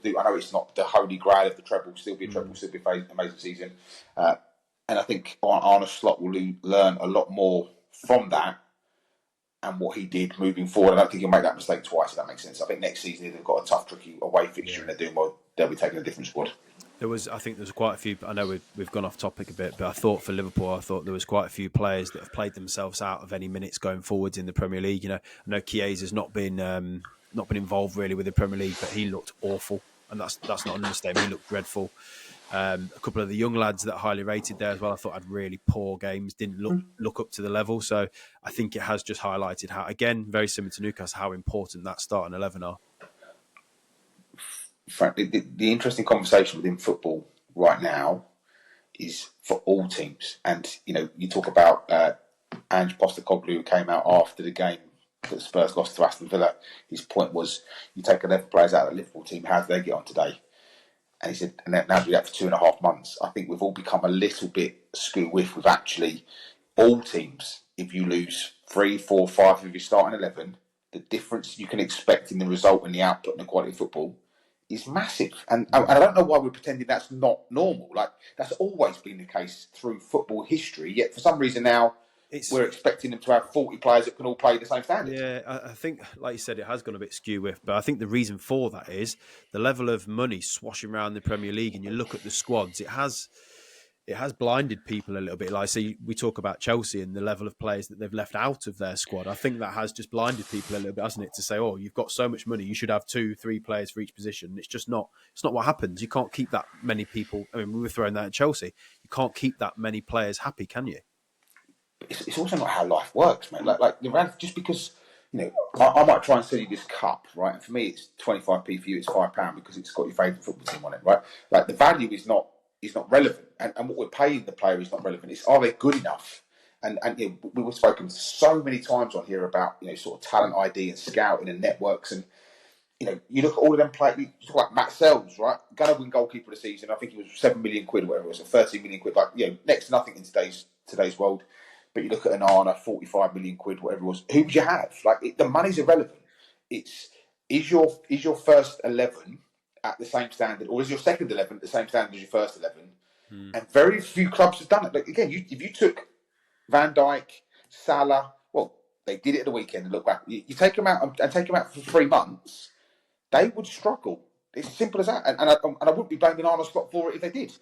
I know it's not the holy grail of the treble, still be a treble, still be an amazing season. And I think Arne Slot will learn a lot more from that and what he did moving forward. I don't think he'll make that mistake twice, if that makes sense. I think next season, if they've got a tough, tricky away fixture and they're doing well, they'll be taking a different squad. I think there's quite a few, I know we've gone off topic a bit, but I thought for Liverpool, there was quite a few players that have played themselves out of any minutes going forwards in the Premier League. I know Chiesa's not been involved really with the Premier League, but he looked awful. And that's not an understatement. He looked dreadful. A couple of the young lads that are highly rated there as well, I thought had really poor games, didn't look up to the level. So I think it has just highlighted how, again, very similar to Newcastle, how important that starting 11 are. Frankly, the interesting conversation within football right now is for all teams. And, you talk about Ange Postecoglou, who came out after the game that Spurs lost to Aston Villa. His point was, you take 11 players out of the Liverpool team, how do they get on today? And he said, and then now do that for 2.5 months. I think we've all become a little bit screw whiff with actually all teams. If you lose 3, 4, 5 of your starting 11, the difference you can expect in the result and the output and the quality of football is massive. And I don't know why we're pretending that's not normal. Like, that's always been the case through football history. Yet for some reason now, we're expecting them to have 40 players that can all play the same standard. Yeah, I think, like you said, it has gone a bit skew with, but I think the reason for that is the level of money swashing around the Premier League, and you look at the squads, it has blinded people a little bit. Like, see, we talk about Chelsea and the level of players that they've left out of their squad. I think that has just blinded people a little bit, hasn't it? To say, oh, you've got so much money, you should have 2, 3 players for each position. It's just not. It's not what happens. You can't keep that many people. I mean, we were throwing that at Chelsea. You can't keep that many players happy, can you? It's also not how life works, man. Like just because I might try and sell you this cup, right? And for me, it's 25p for you. It's £5 because it's got your favourite football team on it, right? Like, the value is not relevant, and what we're paying the player is not relevant. It's, are they good enough? And we were spoken so many times on here about sort of talent ID and scouting and networks, and you look at all of them players. You talk about Matt Sells, right? Gonna win goalkeeper of the season. I think he was 7 million quid or whatever it was, or 13 million quid. Like, next to nothing in today's world. But you look at an Arna, 45 million quid, whatever it was. Who would you have? Like, the money's irrelevant. It's, is your first 11 at the same standard, or is your second 11 at the same standard as your first 11? And very few clubs have done it. Like, again, if you took Van Dijk, Salah, well, they did it at the weekend. And look back, you take them out and take them out for 3 months, they would struggle. It's as simple as that. And I wouldn't be blaming Arnold Slot for it if they did.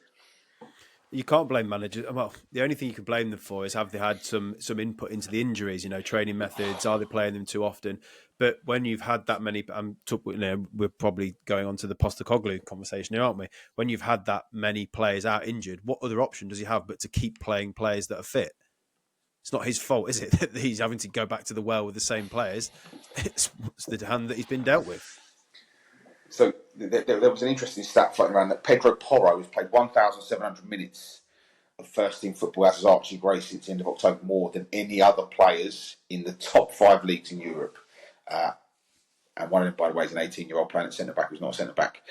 You can't blame managers. Well, the only thing you can blame them for is, have they had some input into the injuries? Training methods. Are they playing them too often? But when you've had that many, we're probably going on to the Postecoglou conversation here, aren't we? When you've had that many players out injured, what other option does he have but to keep playing players that are fit? It's not his fault, is it, that he's having to go back to the well with the same players? It's the hand that he's been dealt with. So there was an interesting stat floating around that Pedro Porro has played 1,700 minutes of first-team football, as has Archie Gray, since the end of October, more than any other players in the top 5 leagues in Europe. And one of them, by the way, is an 18-year-old playing at centre-back who's not a centre-back.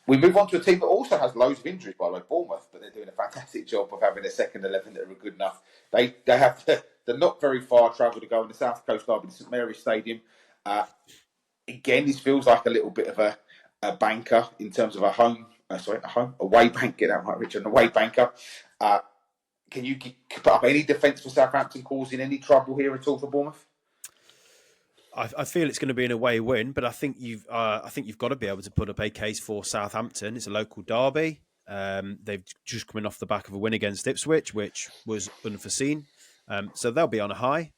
We move on to a team that also has loads of injuries, by the way, Bournemouth, but they're doing a fantastic job of having a second 11 that are good enough. They have they're not very far travel to go in the South Coast derby, St Mary's Stadium. Again, this feels like a little bit of a banker in terms of away bank. Get that right, Richard, an away banker. Can you put up any defence for Southampton causing any trouble here at all for Bournemouth? I feel it's going to be an away win, but I think you've got to be able to put up a case for Southampton. It's a local derby. They've just coming off the back of a win against Ipswich, which was unforeseen. So they'll be on a high.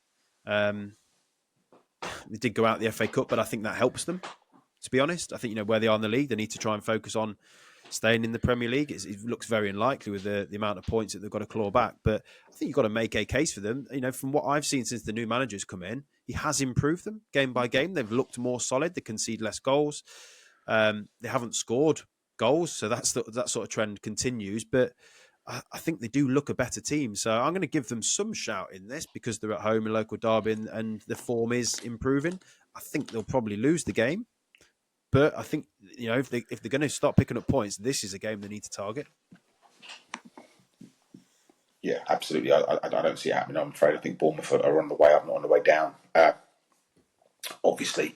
They did go out the FA Cup, but I think that helps them. To be honest, I think where they are in the league, they need to try and focus on staying in the Premier League. It looks very unlikely with the amount of points that they've got to claw back. But I think you've got to make a case for them. From what I've seen since the new manager's come in, he has improved them game by game. They've looked more solid. They concede less goals. They haven't scored goals, so that sort of trend continues. But I think they do look a better team. So I'm going to give them some shout in this because they're at home in local derby and the form is improving. I think they'll probably lose the game. But I think, if they're going to start picking up points, this is a game they need to target. Yeah, absolutely. I don't see it happening, I'm afraid. I think Bournemouth are on the way up, not on the way down. Obviously,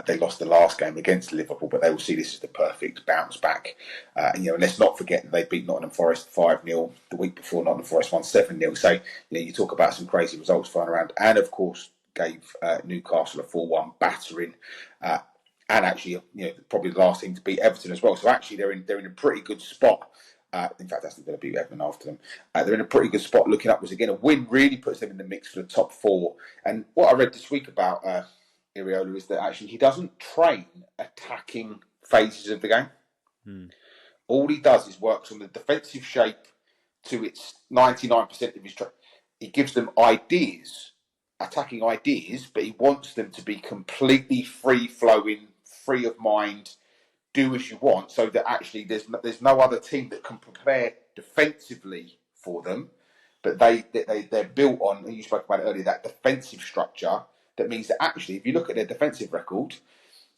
they lost the last game against Liverpool, but they will see this as the perfect bounce back. And let's not forget that they beat Nottingham Forest 5-0 the week before. Nottingham Forest won 7-0. So, you talk about some crazy results flying around. And, of course, gave Newcastle a 4-1 battering. And actually, probably the last team to beat Everton as well. So actually, they're in a pretty good spot. In fact, that's going to beat Everton after them. They're in a pretty good spot looking upwards. Again, a win really puts them in the mix for the top 4. And what I read this week about Iriola is that actually he doesn't train attacking phases of the game. All he does is works on the defensive shape to its 99% of his training. He gives them ideas, attacking ideas, but he wants them to be completely free-flowing, free of mind, do as you want, so that actually there's no other team that can prepare defensively for them, but they're built on, and you spoke about it earlier, that defensive structure that means that actually, if you look at their defensive record,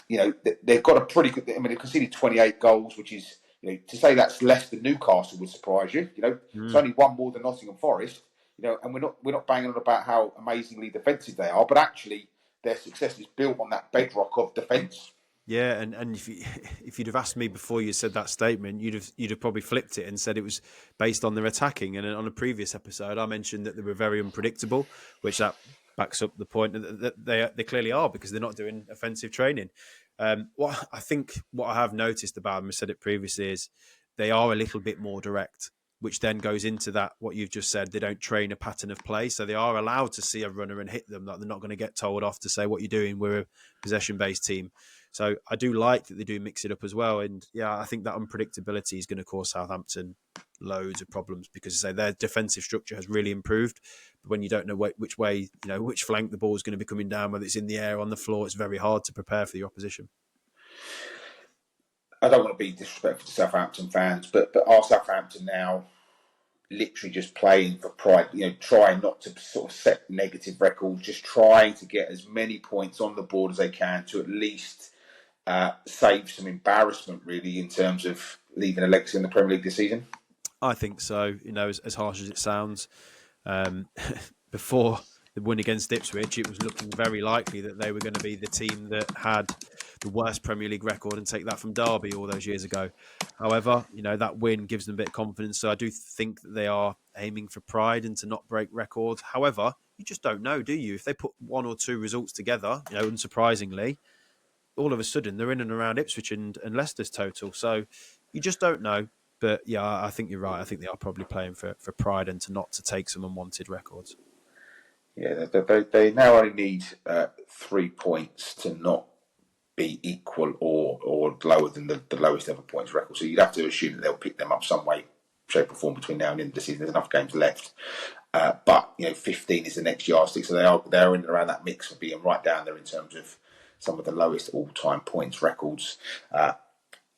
they've got a pretty good. I mean, they've conceded 28 goals, which is, to say that's less than Newcastle would surprise you. It's only one more than Nottingham Forest. And we're not banging on about how amazingly defensive they are, but actually their success is built on that bedrock of defence. Yeah, and if you'd have asked me before you said that statement, you'd have probably flipped it and said it was based on their attacking. And on a previous episode, I mentioned that they were very unpredictable, which that backs up the point that they clearly are, because they're not doing offensive training. What I have noticed about them, I said it previously, is they are a little bit more direct, which then goes into that what you've just said. They don't train a pattern of play, so they are allowed to see a runner and hit them. Like, they're not going to get told off to say, what you're doing, we're a possession-based team. So I do like that they do mix it up as well. And yeah, I think that unpredictability is going to cause Southampton loads of problems, because their defensive structure has really improved. But when you don't know which way, which flank the ball is going to be coming down, whether it's in the air, on the floor, it's very hard to prepare for the opposition. I don't want to be disrespectful to Southampton fans, but are Southampton now literally just playing for pride, trying not to sort of set negative records, just trying to get as many points on the board as they can to at least save some embarrassment, really, in terms of leaving a legacy in the Premier League this season? I think so. As harsh as it sounds, before the win against Ipswich, it was looking very likely that they were going to be the team that had the worst Premier League record and take that from Derby all those years ago. However, that win gives them a bit of confidence. So I do think that they are aiming for pride and to not break records. However, you just don't know, do you? If they put one or two results together, unsurprisingly, all of a sudden they're in and around Ipswich and Leicester's total. So you just don't know. But yeah, I think you're right. I think they are probably playing for pride and not to take some unwanted records. Yeah, they now only need 3 points to not be equal or lower than the lowest ever points record. So you'd have to assume that they'll pick them up some way, shape or form between now and the end of the season. There's enough games left. But 15 is the next yardstick. So they're in and around that mix of being right down there in terms of some of the lowest all-time points records.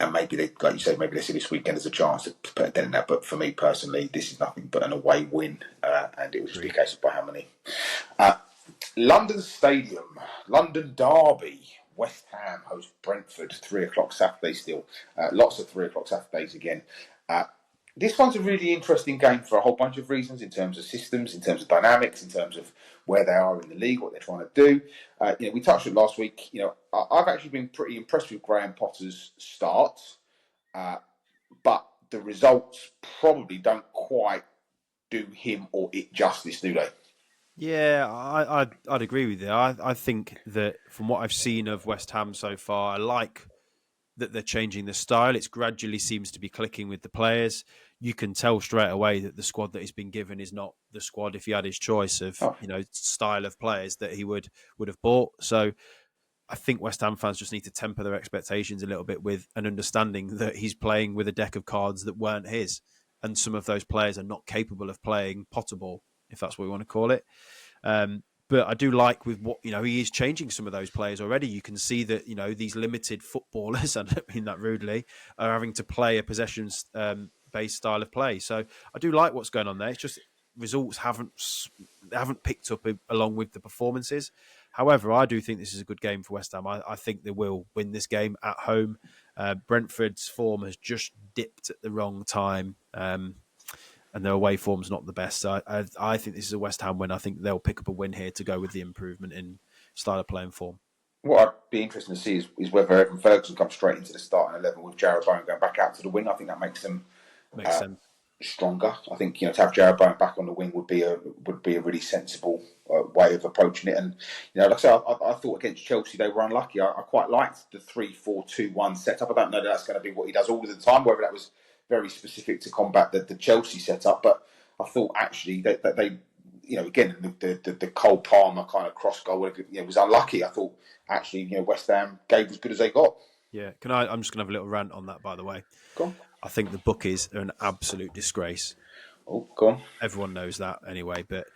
And maybe like you say, maybe they see this weekend as a chance to put a dent in that. But for me personally, this is nothing but an away win, and it was just a case of by how many. London Stadium, London Derby. West Ham host Brentford, 3:00 Saturday still. Lots of 3:00 Saturdays again. This one's a really interesting game for a whole bunch of reasons, in terms of systems, in terms of dynamics, in terms of where they are in the league, what they're trying to do. We touched on it last week. I've actually been pretty impressed with Graham Potter's start, but the results probably don't quite do him or it justice, do they? Yeah, I'd agree with you. I think that from what I've seen of West Ham so far, I like that they're changing the style. It gradually seems to be clicking with the players. You can tell straight away that the squad that he's been given is not the squad, if he had his choice of style of players, that he would have bought. So I think West Ham fans just need to temper their expectations a little bit with an understanding that he's playing with a deck of cards that weren't his, and some of those players are not capable of playing Potter ball, if that's what we want to call it. But I do like with what, he is changing some of those players already. You can see that, these limited footballers, I don't mean that rudely, are having to play a possession-based style of play. So I do like what's going on there. It's just results haven't picked up along with the performances. However, I do think this is a good game for West Ham. I think they will win this game at home. Brentford's form has just dipped at the wrong time. And their away form's not the best. So I think this is a West Ham win. I think they'll pick up a win here to go with the improvement in style of play and form. What I'd be interested to see is whether Evan Ferguson comes straight into the starting 11 with Jarrod Bowen going back out to the wing. I think that makes them sense. Stronger. I think to have Jarrod Bowen back on the wing would be a really sensible way of approaching it. And like I said, I thought against Chelsea they were unlucky. I quite liked the 3-4-2-1 setup. I don't know that that's going to be what he does all of the time, whether that was very specific to combat the Chelsea setup, but I thought actually that they again the Cole Palmer kind of cross goal was unlucky. I thought actually West Ham gave as good as they got. Yeah, I'm just gonna have a little rant on that, by the way. Go on. I think the bookies are an absolute disgrace. Oh, go on. Everyone knows that anyway, but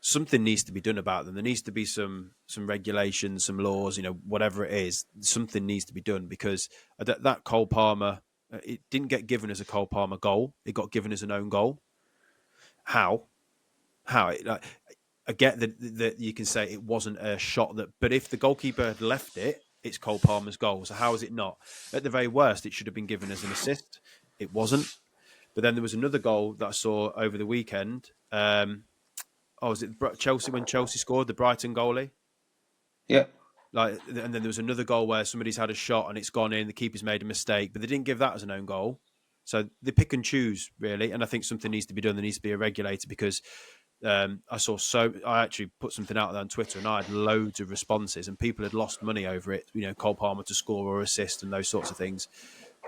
something needs to be done about them. There needs to be some regulations, some laws, whatever it is. Something needs to be done, because that Cole Palmer. It didn't get given as a Cole Palmer goal. It got given as an own goal. How? I get that you can say it wasn't a shot but if the goalkeeper had left it, it's Cole Palmer's goal. So how is it not? At the very worst, it should have been given as an assist. It wasn't. But then there was another goal that I saw over the weekend. Was it Chelsea when Chelsea scored the Brighton goalie? Yeah. And then there was another goal where somebody's had a shot and it's gone in. The keeper's made a mistake, but they didn't give that as an own goal. So they pick and choose really, and I think something needs to be done. There needs to be a regulator because I actually put something out there on Twitter and I had loads of responses and people had lost money over it. Cole Palmer to score or assist and those sorts of things.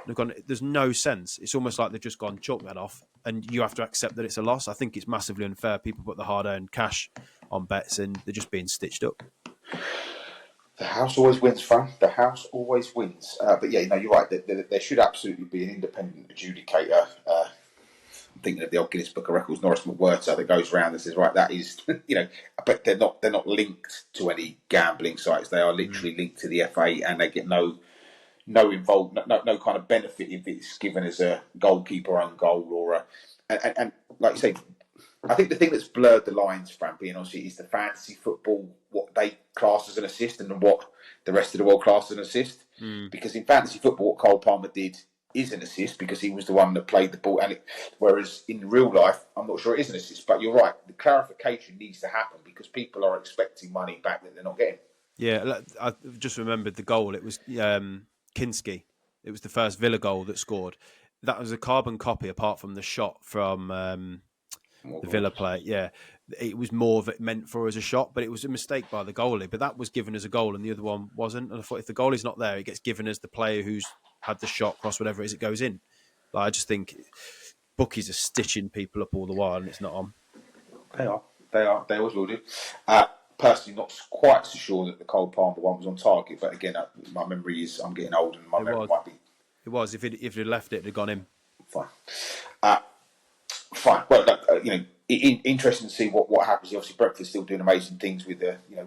They've gone, there's no sense. It's almost like they've just gone chalk that off and you have to accept that it's a loss. I think it's massively unfair. People put the hard-earned cash on bets and they're just being stitched up. The house always wins, Frank. The house always wins. But yeah, you're right. There should absolutely be an independent adjudicator. I'm thinking of the old Guinness Book of Records, Norris McWhirter, that goes around and says, right, that is, but they're not linked to any gambling sites. They are literally linked to the FA, and they get no involved, no kind of benefit if it's given as a goalkeeper own goal or and like you say. I think the thing that's blurred the lines, Fran, being honest, is the fantasy football, what they class as an assist and what the rest of the world class as an assist. Because in fantasy football, what Cole Palmer did is an assist because he was the one that played the ball. Whereas in real life, I'm not sure it is an assist. But you're right, the clarification needs to happen because people are expecting money back that they're not getting. Yeah, I just remembered the goal. It was Kinski. It was the first Villa goal that scored. That was a carbon copy apart from the shot from... the Villa play, yeah. It was more of it meant for as a shot, but it was a mistake by the goalie. But that was given as a goal and the other one wasn't. And I thought if the goalie's not there, it gets given as the player who's had the shot, cross, whatever it is, it goes in. I just think bookies are stitching people up all the while and it's not on. They are. They always will do. Personally, not quite so sure that the Cole Palmer one was on target, but again, my memory is I'm getting old and my memory might be. It was. If he'd left it, it'd have gone in. Fine. Fine. Well, interesting to see what happens. Obviously, Brentford's still doing amazing things with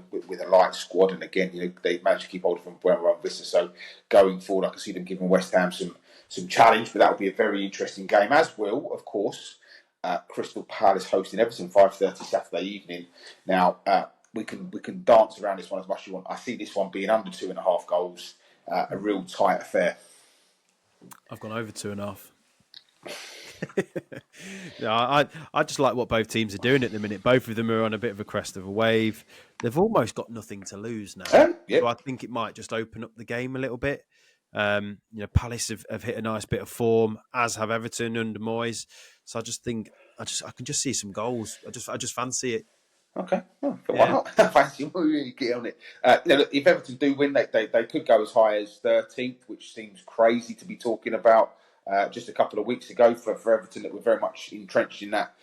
with a light squad, and again, they managed to keep hold from Buenra and Vista. So going forward, I can see them giving West Ham some challenge, but that will be a very interesting game. As will, of course, Crystal Palace hosting Everton 5:30 Saturday evening. Now we can dance around this one as much as you want. I see this one being under 2.5 goals, a real tight affair. I've gone over 2.5. I just like what both teams are doing at the minute. Both of them are on a bit of a crest of a wave. They've almost got nothing to lose now. Yep. So I think it might just open up the game a little bit. Palace have hit a nice bit of form, as have Everton under Moyes. So I just think I can just see some goals. I just fancy it. Okay, why not? Fancy really get on it. Look, if Everton do win, they could go as high as 13th, which seems crazy to be talking about. Just a couple of weeks ago for Everton that were very much entrenched in that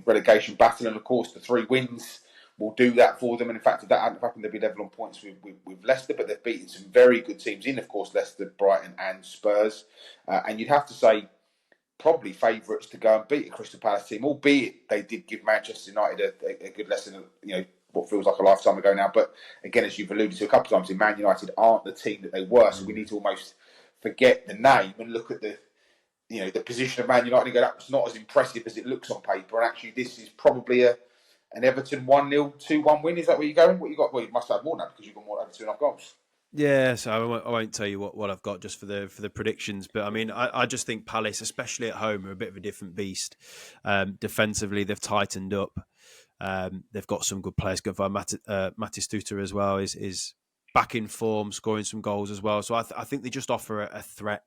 relegation battle, and of course the 3 wins will do that for them. And in fact, if that hadn't happened, they'd be level on points with Leicester, but they've beaten some very good teams in, of course, Leicester, Brighton, and Spurs. And you'd have to say probably favourites to go and beat a Crystal Palace team, albeit they did give Manchester United a good lesson. What feels like a lifetime ago now. But again, as you've alluded to a couple of times, Man United aren't the team that they were, so we need to almost forget the name and look at the position of Man United and go, that was not as impressive as it looks on paper. And actually, this is probably an Everton 1-0, 2-1 win. Is that where you're going? What you got? Well, you must have more now because you've got more over 2.5 goals. Yeah, so I won't tell you what I've got just for the predictions, but I mean, I just think Palace, especially at home, are a bit of a different beast. Defensively, they've tightened up. They've got some good players. Good for Matis Tuta as well is back in form, scoring some goals as well. So I think they just offer a threat.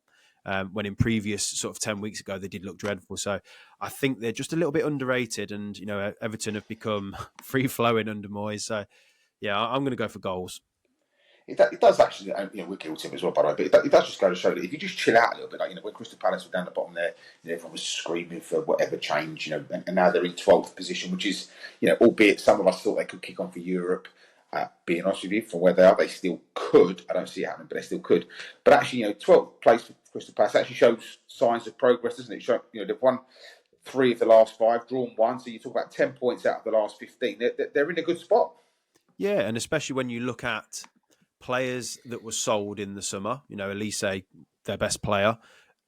When in previous sort of 10 weeks ago, they did look dreadful. So I think they're just a little bit underrated. And, Everton have become free-flowing under Moyes. So, yeah, I'm going to go for goals. It does actually, we're guilty of it as well, by the way, but it does just go to show that if you just chill out a little bit, like, when Crystal Palace were down the bottom there, everyone was screaming for whatever change, and now they're in 12th position, which is, albeit some of us thought they could kick on for Europe. Being honest with you, from where they are, they still could. I don't see it happening, but they still could. But actually, 12th place for Crystal Palace actually shows signs of progress, doesn't it? They've won 3 of the last 5, drawn 1, so you talk about 10 points out of the last 15. They're in a good spot. Yeah, and especially when you look at players that were sold in the summer, Elise, their best player,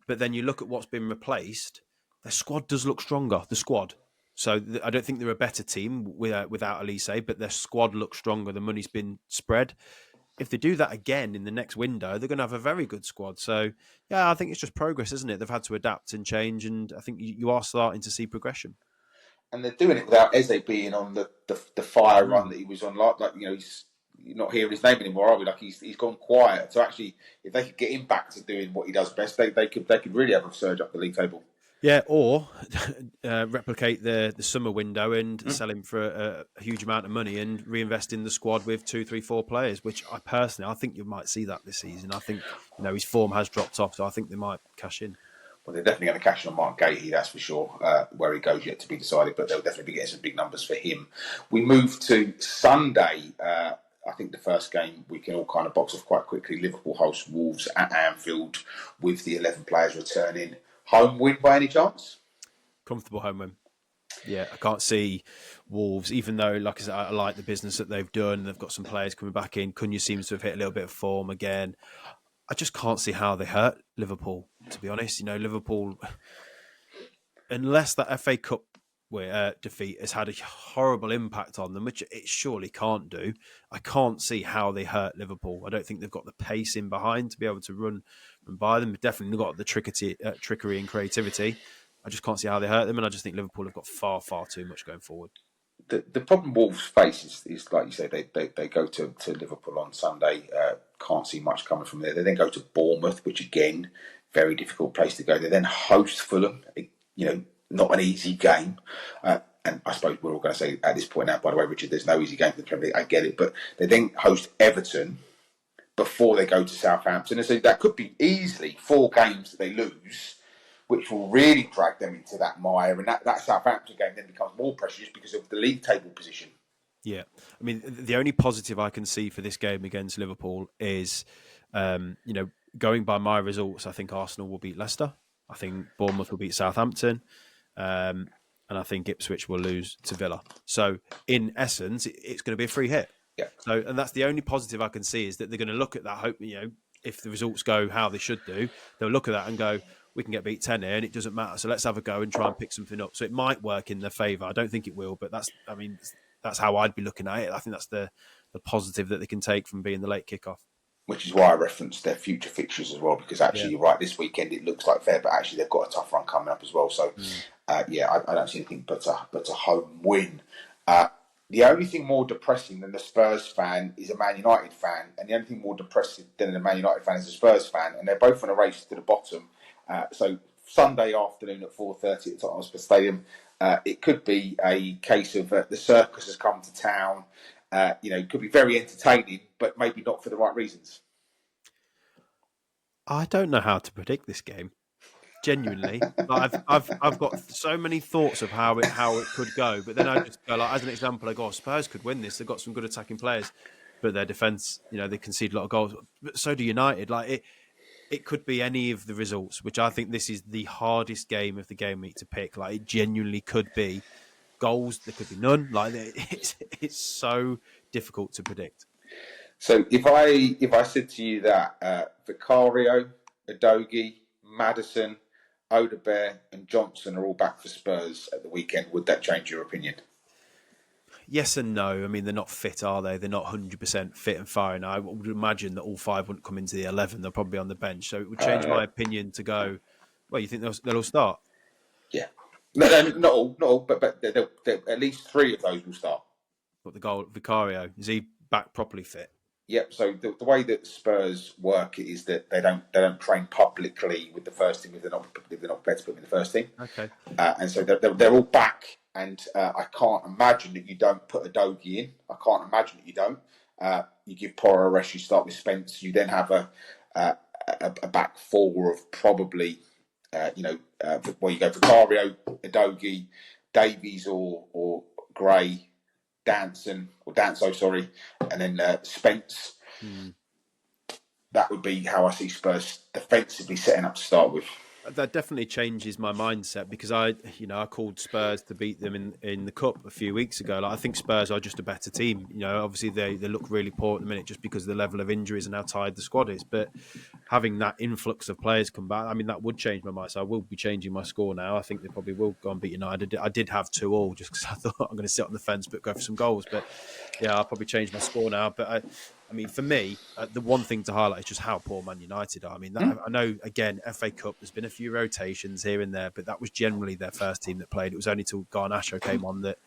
but then you look at what's been replaced, their squad does look stronger, the squad. So I don't think they're a better team without Elise, but their squad looks stronger. The money's been spread. If they do that again in the next window, they're going to have a very good squad. So, yeah, I think it's just progress, isn't it? They've had to adapt and change, and I think you are starting to see progression. And they're doing it without Eze being on the fire run that he was on. Like he's you're not hearing his name anymore, are we? Like he's gone quiet. So actually, if they could get him back to doing what he does best, they could really have a surge up the league table. Yeah, or replicate the summer window and sell him for a huge amount of money and reinvest in the squad with 2, 3, 4 players. Which I think you might see that this season. I think his form has dropped off, so I think they might cash in. Well, they're definitely going to cash in on Mark Gahey, that's for sure. Where he goes yet to be decided, but they'll definitely be getting some big numbers for him. We move to Sunday. I think the first game we can all kind of box off quite quickly. Liverpool host Wolves at Anfield with the 11 players returning. Home win by any chance? Comfortable home win. Yeah, I can't see Wolves, even though, like I said, I like the business that they've done. They've got some players coming back in. Cunha seems to have hit a little bit of form again. I just can't see how they hurt Liverpool, to be honest. Liverpool, unless that FA Cup defeat has had a horrible impact on them, which it surely can't do, I can't see how they hurt Liverpool. I don't think they've got the pace in behind to be able to run by them. They've definitely got the trickery and creativity. I just can't see how they hurt them, and I just think Liverpool have got far, far too much going forward. The problem Wolves face is like you say, they go to Liverpool on Sunday. Can't see much coming from there. They then go to Bournemouth, which again, very difficult place to go. They then host Fulham. Not an easy game. And I suppose we're all going to say at this point now, by the way, Richard, there's no easy game for the Premier League. I get it, but they then host Everton before they go to Southampton, and so that could be easily 4 games that they lose, which will really drag them into that mire. And that Southampton game then becomes more precious because of the league table position. Yeah. I mean, the only positive I can see for this game against Liverpool is, going by my results, I think Arsenal will beat Leicester. I think Bournemouth will beat Southampton. And I think Ipswich will lose to Villa. So, in essence, it's going to be a free hit. Yeah. So, and that's the only positive I can see, is that they're going to look at that. Hope if the results go how they should do, they'll look at that and go, we can get beat 10 here and it doesn't matter. So let's have a go and try and pick something up. So it might work in their favour. I don't think it will, but that's how I'd be looking at it. I think that's the positive that they can take from being the late kickoff. Which is why I referenced their future fixtures as well, because actually, You're right, this weekend it looks like fair, but actually they've got a tough run coming up as well. So, I don't see anything but a home win. The only thing more depressing than the Spurs fan is a Man United fan, and the only thing more depressing than a Man United fan is a Spurs fan, and they're both on a race to the bottom. So Sunday afternoon at 4:30 at the Tottenham Hotspur Stadium, it could be a case of the circus has come to town. It could be very entertaining, but maybe not for the right reasons. I don't know how to predict this game. Genuinely, I've got so many thoughts of how it could go, but then I just go, as an example, I go, Spurs could win this. They've got some good attacking players, but their defence, they concede a lot of goals. But so do United. It could be any of the results, which I think this is the hardest game of the game week to pick. It genuinely could be goals. There could be none. It's so difficult to predict. So if I said to you that Vicario, Udogie, Maddison, Odegaard and Johnson are all back for Spurs at the weekend, would that change your opinion? Yes and no. I mean, they're not fit, are they? They're not 100% fit and firing. I would imagine that all 5 wouldn't come into the 11. They'll probably be on the bench. So it would change my opinion to go, well, you think they'll all start? Yeah. No, not all, but at least 3 of those will start. But the goal, Vicario, is he back properly fit? Yep. So the way that Spurs work is that they don't train publicly with the first team if they're not prepared to put them in the first team. Okay. And so they're all back, and I can't imagine that you don't put Udogie in. I can't imagine that you don't. You give Porro a rest. You start with Spence. You then have a back 4 of probably you go Vicario, Udogie, Davies or Gray. Danso, sorry, and then Spence. That would be how I see Spurs defensively setting up to start with. that definitely changes my mindset because I called Spurs to beat them in the cup a few weeks ago. Like, I think Spurs are just a better team. Obviously they look really poor at the minute just because of the level of injuries and how tired the squad is. But having that influx of players come back, I mean, that would change my mind. So I will be changing my score now. I think they probably will go and beat United. I did have 2-2 just because I thought I'm going to sit on the fence but go for some goals. But yeah, I'll probably change my score now. But I mean, for me, the one thing to highlight is just how poor Man United are. I mean, I know, again, FA Cup, there's been a few rotations here and there, but that was generally their first team that played. It was only till Garnacho came on that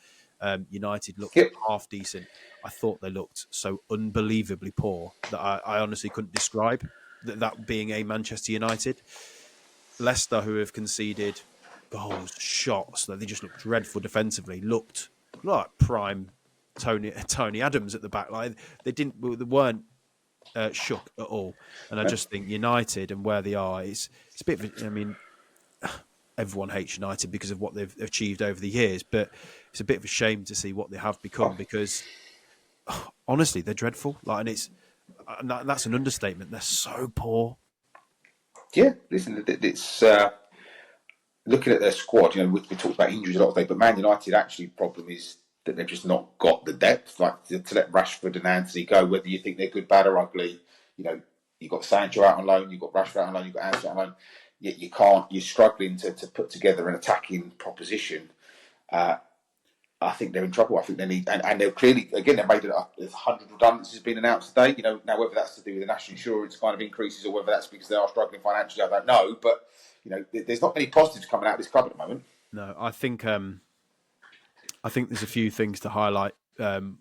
United looked Yep. half decent. I thought they looked so unbelievably poor that I honestly couldn't describe that being a Manchester United. Leicester, who have conceded goals, shots, they just looked dreadful defensively, looked like prime Tony Adams at the back. Like they weren't shook at all. And I just think United and where they are, it's a bit of, I mean, everyone hates United because of what they've achieved over the years, but it's a bit of a shame to see what they have become because honestly, they're dreadful. Like, and that's an understatement. They're so poor. Yeah, listen, it's looking at their squad. We talked about injuries a lot today, but Man United actually problem is that they've just not got the depth, like to let Rashford and Anthony go. Whether you think they're good, bad, or ugly, you've got Sancho out on loan, you've got Rashford out on loan, you've got Anthony out on loan. Yet you can't. You're struggling to put together an attacking proposition. I think they're in trouble. I think they need, and they're clearly, again, they've made 100 redundancies been announced today. Now whether that's to do with the national insurance kind of increases or whether that's because they are struggling financially, I don't know. But there's not many positives coming out of this club at the moment. No, I think there's a few things to highlight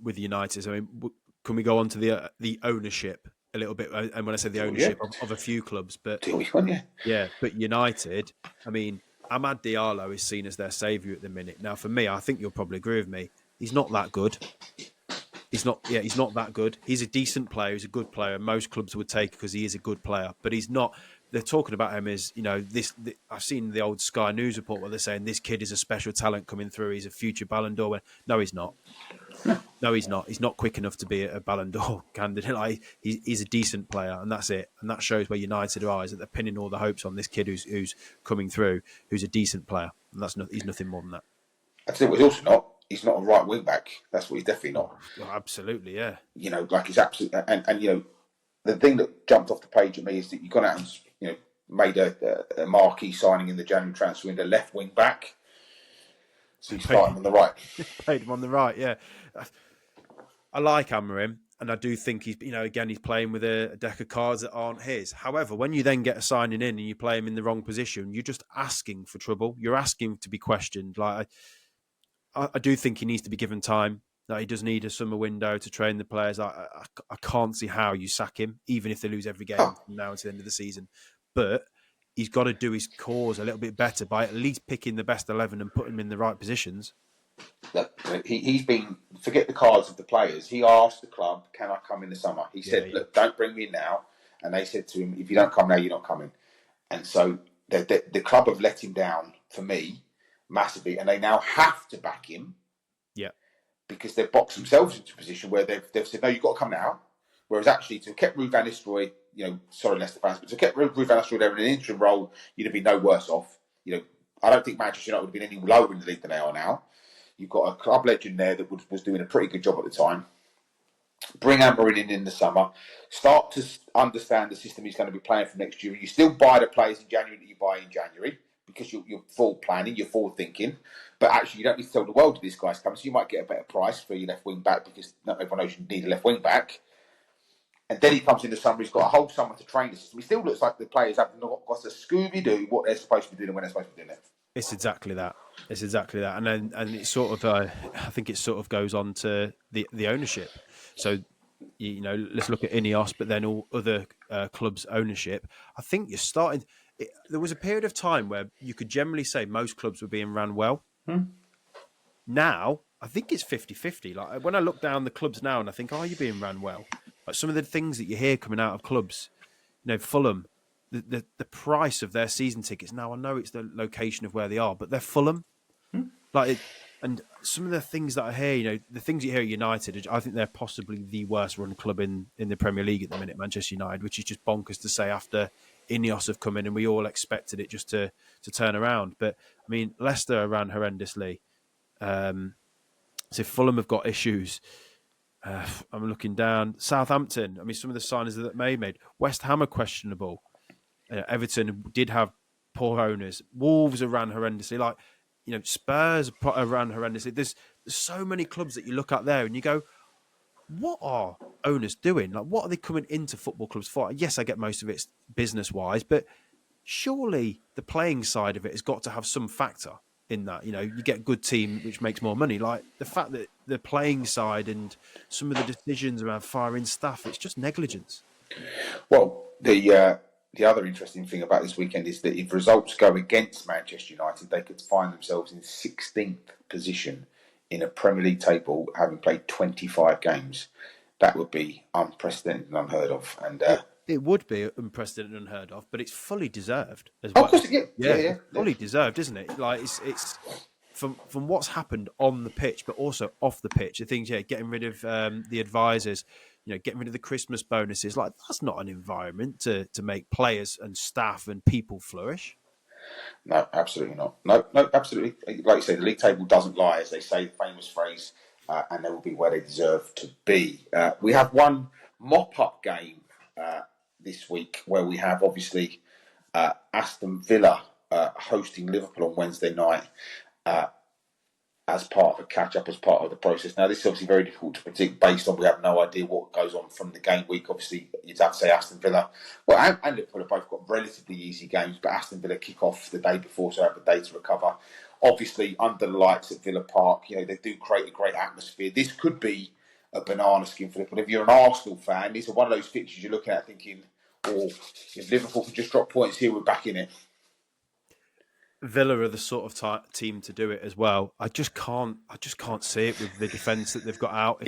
with United. I mean, can we go on to the ownership a little bit? And when I say the ownership of a few clubs, but but United, I mean, Amad Diallo is seen as their saviour at the minute. Now, for me, I think you'll probably agree with me. He's not that good. He's not that good. He's a decent player. He's a good player. Most clubs would take because he is a good player, but he's not. They're talking about him as, I've seen the old Sky News report where they're saying this kid is a special talent coming through. He's a future Ballon d'Or. No, he's not. No, he's not. He's not quick enough to be a Ballon d'Or candidate. Like, he's a decent player, and that's it. And that shows where United are, is that they're pinning all the hopes on this kid who's coming through, who's a decent player. And he's nothing more than that. I tell you what, he's also not. He's not a right wing back. That's what he's definitely not. Oh, absolutely, yeah. Like he's absolutely, and the thing that jumped off the page at me is that you've gone out and made a marquee signing in the January transfer window, left wing back. So he's starting on the right. Played him on the right, yeah. I like Amorim, and I do think he's playing with a deck of cards that aren't his. However, when you then get a signing in and you play him in the wrong position, you're just asking for trouble. You're asking to be questioned. Like, I do think he needs to be given time. That he does need a summer window to train the players. I can't see how you sack him, even if they lose every game from now until the end of the season. But he's got to do his cause a little bit better by at least picking the best 11 and putting them in the right positions. Look, he's been, forget the cards of the players. He asked the club, can I come in the summer? He said, look, don't bring me in now. And they said to him, if you don't come now, you're not coming. And so the club have let him down, for me, massively. And they now have to back him. Yeah. Because they've boxed themselves into a position where they've said, no, you've got to come now. Whereas actually, to have kept Ruud van Nistelrooy, sorry, Leicester fans, but to have kept Ruud van Nistelrooy there in an interim role, you'd have been no worse off. I don't think Manchester United would have been any lower in the league than they are now. You've got a club legend there that was doing a pretty good job at the time. Bring Amorim in the summer. Start to understand the system he's going to be playing for next year. You still buy the players in January that you buy in January because you're full planning, you're forward thinking. But actually, you don't need to tell the world that this guy's coming. So you might get a better price for your left wing back because not everyone knows you need a left wing back. And then he comes in the summer. He's got a whole summer to train the system. He still looks like the players have not got to Scooby-Doo what they're supposed to be doing and when they're supposed to be doing it. It's exactly that. And it's sort of, I think it sort of goes on to the ownership. So, let's look at Ineos, but then all other clubs' ownership. I think you're starting. There was a period of time where you could generally say most clubs were being run well. Now, I think it's 50-50. Like, when I look down the clubs now and I think, you're being run well. Like, some of the things that you hear coming out of clubs, Fulham, the price of their season tickets. Now, I know it's the location of where they are, but they're Fulham. And some of the things that I hear, the things you hear at United, I think they're possibly the worst run club in the Premier League at the minute, Manchester United, which is just bonkers to say after Ineos have come in, and we all expected it just to turn around. But I mean, Leicester ran horrendously. So Fulham have got issues. I'm looking down. Southampton. I mean, some of the signings that they made. West Ham are questionable. Everton did have poor owners. Wolves have ran horrendously. Like, Spurs have ran horrendously. There's so many clubs that you look at there and you go, what are owners doing? Like, what are they coming into football clubs for? Yes, I get most of it's business-wise, but surely the playing side of it has got to have some factor in that. You get a good team, which makes more money. Like, the fact that the playing side and some of the decisions around firing staff, it's just negligence. Well, the other interesting thing about this weekend is that if results go against Manchester United, they could find themselves in 16th position in a Premier League table, having played 25 games. That would be unprecedented and unheard of. And it would be unprecedented and unheard of, but it's fully deserved as well. Of course, yeah. Fully deserved, isn't it? Like, it's from what's happened on the pitch, but also off the pitch. The things, getting rid of the advisors, getting rid of the Christmas bonuses. Like, that's not an environment to make players and staff and people flourish. No, absolutely not. No, absolutely. Like you say, the league table doesn't lie, as they say, the famous phrase, and they will be where they deserve to be. We have one mop-up game this week where we have, obviously, Aston Villa hosting Liverpool on Wednesday night as part of a catch-up, as part of the process. Now, this is obviously very difficult to predict based on we have no idea what goes on from the game week. Obviously, you'd have to say Aston Villa, and Liverpool have both got relatively easy games, but Aston Villa kick off the day before, so have a day to recover. Obviously, under the lights at Villa Park, they do create a great atmosphere. This could be a banana skin for Liverpool. If you're an Arsenal fan, these are one of those fixtures you're looking at thinking, if Liverpool can just drop points here, we're back in it. Villa are the sort of team to do it as well. I just can't see it with the defence that they've got out.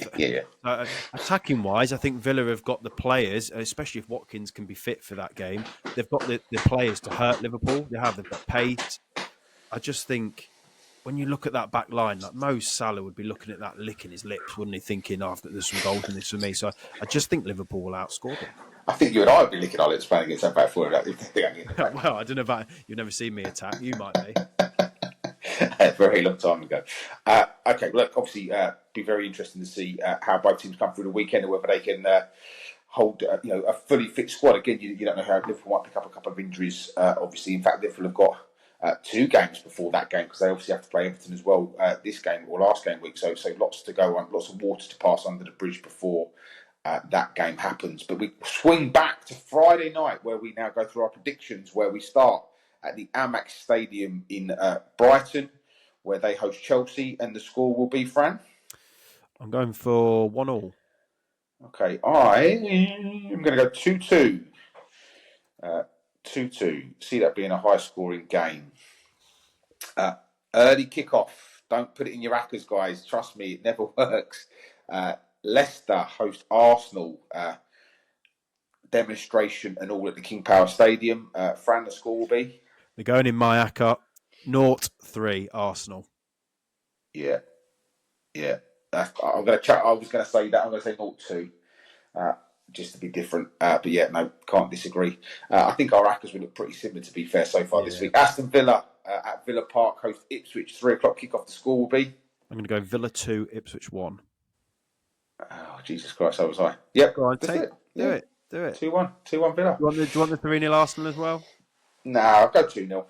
Attacking wise, I think Villa have got the players, especially if Watkins can be fit for that game. They've got the players to hurt Liverpool. They've got pace. I just think when you look at that back line, like Mo Salah would be looking at that, licking his lips, wouldn't he? Thinking, there's some goals in this for me. So I just think Liverpool will outscore them. I think you and I would be licking our lips playing against that back four. Well, I don't know about you've never seen me attack. You might be. A very long time ago. Okay, look, obviously, be very interesting to see how both teams come through the weekend and whether they can hold, a fully fit squad. Again, you don't know how Liverpool might pick up a couple of injuries. Obviously, in fact, Liverpool have got 2 games before that game because they obviously have to play Everton as well this game or last game week. So lots to go on, lots of water to pass under the bridge before that game happens. But we swing back to Friday night where we now go through our predictions, where we start at the Amex Stadium in Brighton, where they host Chelsea, and the score will be, Fran? I'm going for 1-1. Okay, I'm going to go 2-2. 2-2. See that being a high-scoring game. Early kickoff. Don't put it in your rackers, guys. Trust me, it never works. Leicester host Arsenal. Demonstration and all at the King Power Stadium. Fran, the score will be? They're going in my ACCA. 0-3 Arsenal. Yeah. I'm going to chat. I was going to say that. I'm going to say 0-2. Just to be different. But yeah, no, can't disagree. I think our ACCAs will look pretty similar, to be fair, so far this week. Aston Villa at Villa Park host Ipswich. 3 o'clock kickoff. The score will be? I'm going to go Villa 2, Ipswich 1. Oh, Jesus Christ, so was I. Yep. Go on, do it. 2-1. 2-1 Villa. Do you want the 3-0 Arsenal as well? No, I'll go 2-0.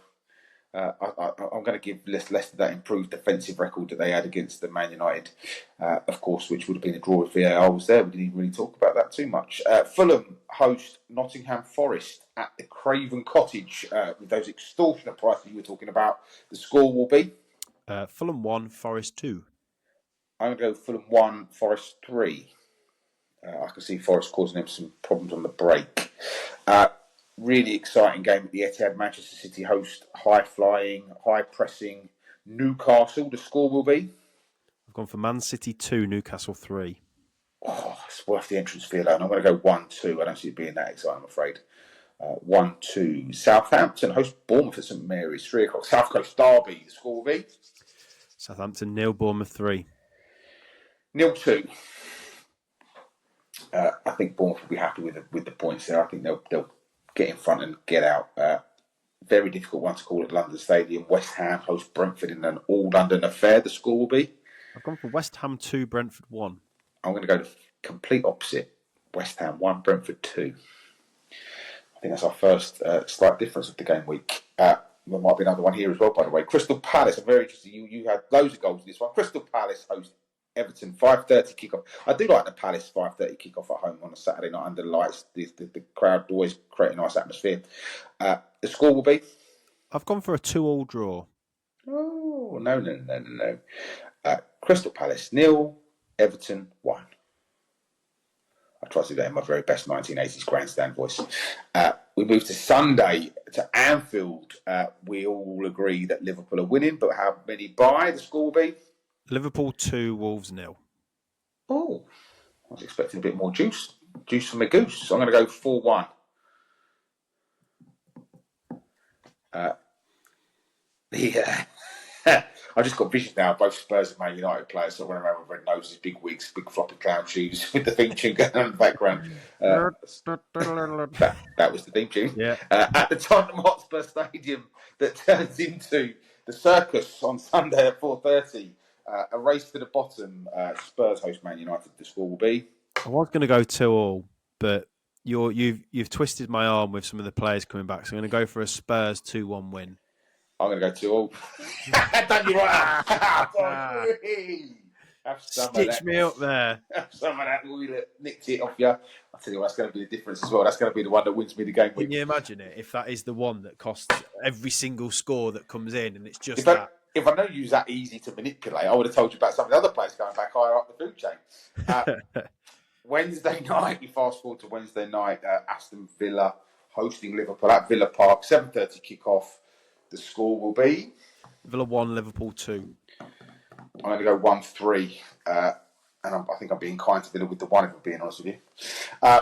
I'm going to give Leicester that improved defensive record that they had against the Man United, of course, which would have been a draw if VAR was there. We didn't even really talk about that too much. Fulham host Nottingham Forest at the Craven Cottage with those extortionate prices you were talking about. The score will be? Fulham 1, Forest 2. I'm going to go Fulham 1, Forest 3. I can see Forest causing them some problems on the break. Really exciting game at the Etihad. Manchester City host high-flying, high-pressing Newcastle. The score will be? I've gone for Man City 2, Newcastle 3. Oh, it's worth the entrance fee alone. I'm going to go 1-2. I don't see it being that exciting, I'm afraid. 1-2. Southampton host Bournemouth at St Mary's. 3 o'clock. South Coast Derby. The score will be? Southampton 0, Bournemouth 3. 0-2. I think Bournemouth will be happy with the points there. I think they'll get in front and get out. Very difficult one to call at London Stadium. West Ham host Brentford in an all-London affair. The score will be? I've gone for West Ham 2, Brentford 1. I'm going to go the complete opposite. West Ham 1, Brentford 2. I think that's our first slight difference of the game week. There might be another one here as well, by the way. Crystal Palace, I'm very interested. You had loads of goals in this one. Crystal Palace host Everton, 5:30 kickoff. I do like the Palace 5:30 kickoff at home on a Saturday night under the lights. The crowd always create a nice atmosphere. The score will be? I've gone for a 2-2 draw. Oh, no. Crystal Palace 0, Everton 1. I tried to do that in my very best 1980s grandstand voice. We move to Sunday to Anfield. We all agree that Liverpool are winning, but how many by? The score will be? Liverpool 2, Wolves 0. Oh, I was expecting a bit more juice. Juice from a goose. So I'm going to go 4-1. I just got visions now of both Spurs and Man United players that run around with red noses, big wigs, big floppy clown shoes with the theme tune going on in the background. That was the theme tune. Yeah. At the Tottenham Hotspur Stadium that turns into the circus on Sunday at 4:30. A race to the bottom. Spurs host Man United. The score will be? I was going to go 2-2, but you've twisted my arm with some of the players coming back, so I'm going to go for a Spurs 2-1 win. I'm going to go 2-2. Done you right. Stitch me up there. Have some of that. We nicked it off you. I'll tell you what, that's going to be the difference as well. That's going to be the one that wins me the game week. Can you imagine it if that is the one that costs every single score that comes in and it's just that? If I know you was that easy to manipulate, I would have told you about some of the other players going back higher up the food chain. Wednesday night, we fast forward to Wednesday night, Aston Villa hosting Liverpool at Villa Park, 7:30 kickoff. The score will be? Villa 1, Liverpool 2. I'm going to go 1-3. And I think I'm being kind to Villa with the 1, if I'm being honest with you.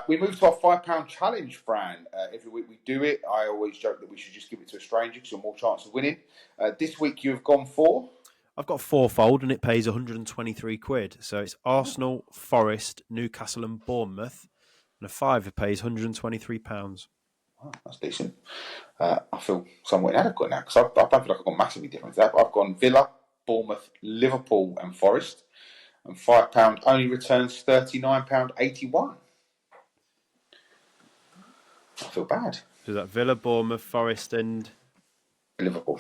We move to our £5 challenge, Fran. Every week we do it. I always joke that we should just give it to a stranger because you're more chance of winning. This week you have gone for? I've got 4-fold and it pays 123 quid. So it's Arsenal, Forest, Newcastle and Bournemouth. And a 5 it pays £123. Oh, that's decent. I feel somewhat inadequate now because I don't feel like I've gone massively different to that. But I've gone Villa, Bournemouth, Liverpool and Forest. And £5 only returns £39.81. I feel bad. So that Villa, Bournemouth, Forest and Liverpool.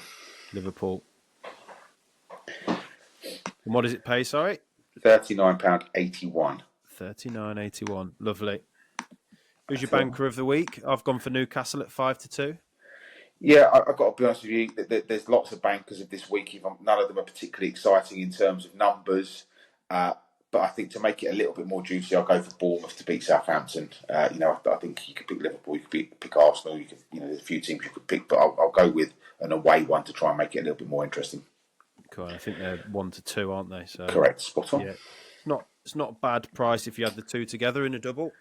And what does it pay, sorry? £39.81. £39.81. Lovely. Who's your banker of the week? I've gone for Newcastle at 5-2. Yeah, I've got to be honest with you. There's lots of bankers of this week. None of them are particularly exciting in terms of numbers. But I think to make it a little bit more juicy, I'll go for Bournemouth to beat Southampton. I think you could pick Liverpool, you could pick Arsenal. There's a few teams you could pick, but I'll go with an away one to try and make it a little bit more interesting. Cool. I think they're 1-2, aren't they? So correct, spot on. Yeah, it's not a bad price if you had the two together in a double.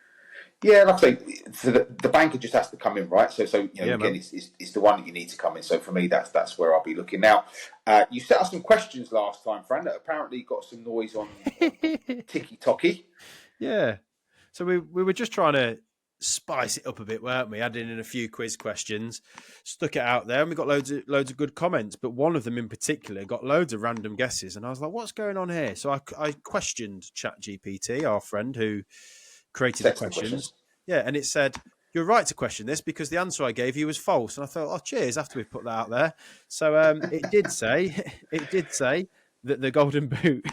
Yeah, and I think so the banker just has to come in, right? So again, it's the one that you need to come in. So for me, that's where I'll be looking now. You set us some questions last time, Fran, that apparently got some noise on Tiki-Toki. Yeah. So we were just trying to spice it up a bit, weren't we? Adding in a few quiz questions, stuck it out there, and we got loads of good comments. But one of them in particular got loads of random guesses, and I was like, "What's going on here?" So I questioned ChatGPT, our friend who created the questions. Yeah, and it said, "You're right to question this because the answer I gave you was false." And I thought, "Oh, cheers!" After we put that out there, so it did say that the Golden Boot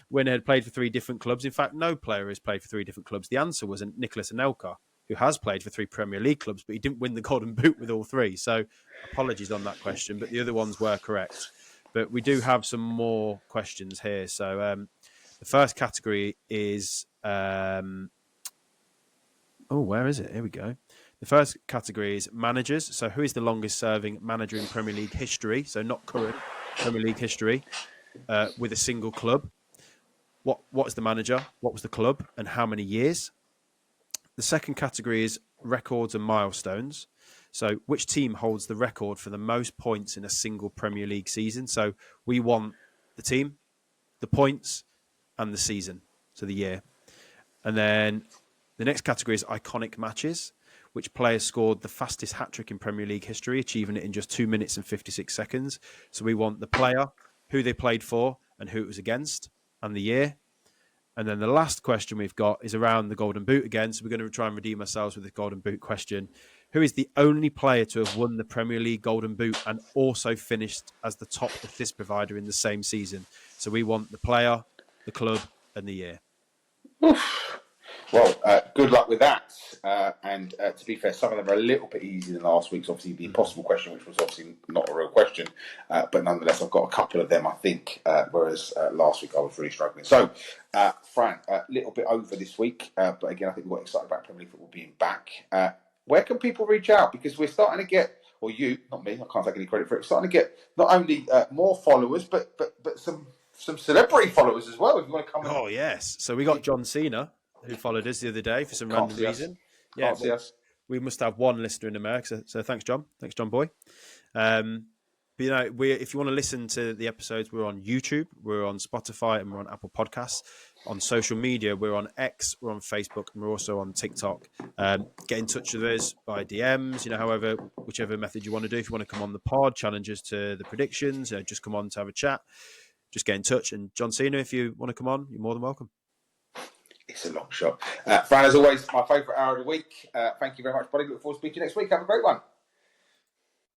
winner had played for 3 different clubs. In fact, no player has played for 3 different clubs. The answer was Nicholas Anelka, who has played for 3 Premier League clubs, but he didn't win the Golden Boot with all 3. So apologies on that question, but the other ones were correct. But we do have some more questions here. So the first category is... where is it? Here we go. The first category is managers. So who is the longest serving manager in Premier League history? So not current Premier League history with a single club. What is the manager? What was the club? And how many years? The second category is records and milestones. So which team holds the record for the most points in a single Premier League season? So we want the team, the points, and the season, so the year. And then the next category is iconic matches, which player scored the fastest hat-trick in Premier League history, achieving it in just 2 minutes and 56 seconds. So we want the player, who they played for, and who it was against, and the year. And then the last question we've got is around the Golden Boot again. So we're going to try and redeem ourselves with the Golden Boot question. Who is the only player to have won the Premier League Golden Boot and also finished as the top assist provider in the same season? So we want the player, the club, and the year. Oof. Well, good luck with that. And to be fair, some of them are a little bit easier than last week's. Obviously, the impossible question, which was obviously not a real question. But nonetheless, I've got a couple of them, I think, whereas last week I was really struggling. So, Fran, a little bit over this week. But again, I think we're excited about Premier League football being back. Where can people reach out? Because we're starting to get, or you, not me, I can't take any credit for it, starting to get not only more followers, but some celebrity followers as well. If you want to come. Oh, yes. So we got John Cena, who followed us the other day for some random reason. Yeah, can't see us. We must have one listener in America. So thanks, John. Thanks, John Boy. But if you want to listen to the episodes, we're on YouTube, we're on Spotify, and we're on Apple Podcasts. On social media, we're on X, we're on Facebook, and we're also on TikTok. Get in touch with us by DMs, whichever method you want to do. If you want to come on the pod, challenge us to the predictions, just come on to have a chat. Just get in touch. And John Cena, if you want to come on, you're more than welcome. It's a long shot. Fran, as always, my favourite hour of the week. Thank you very much, buddy. Look forward to speaking to you next week. Have a great one.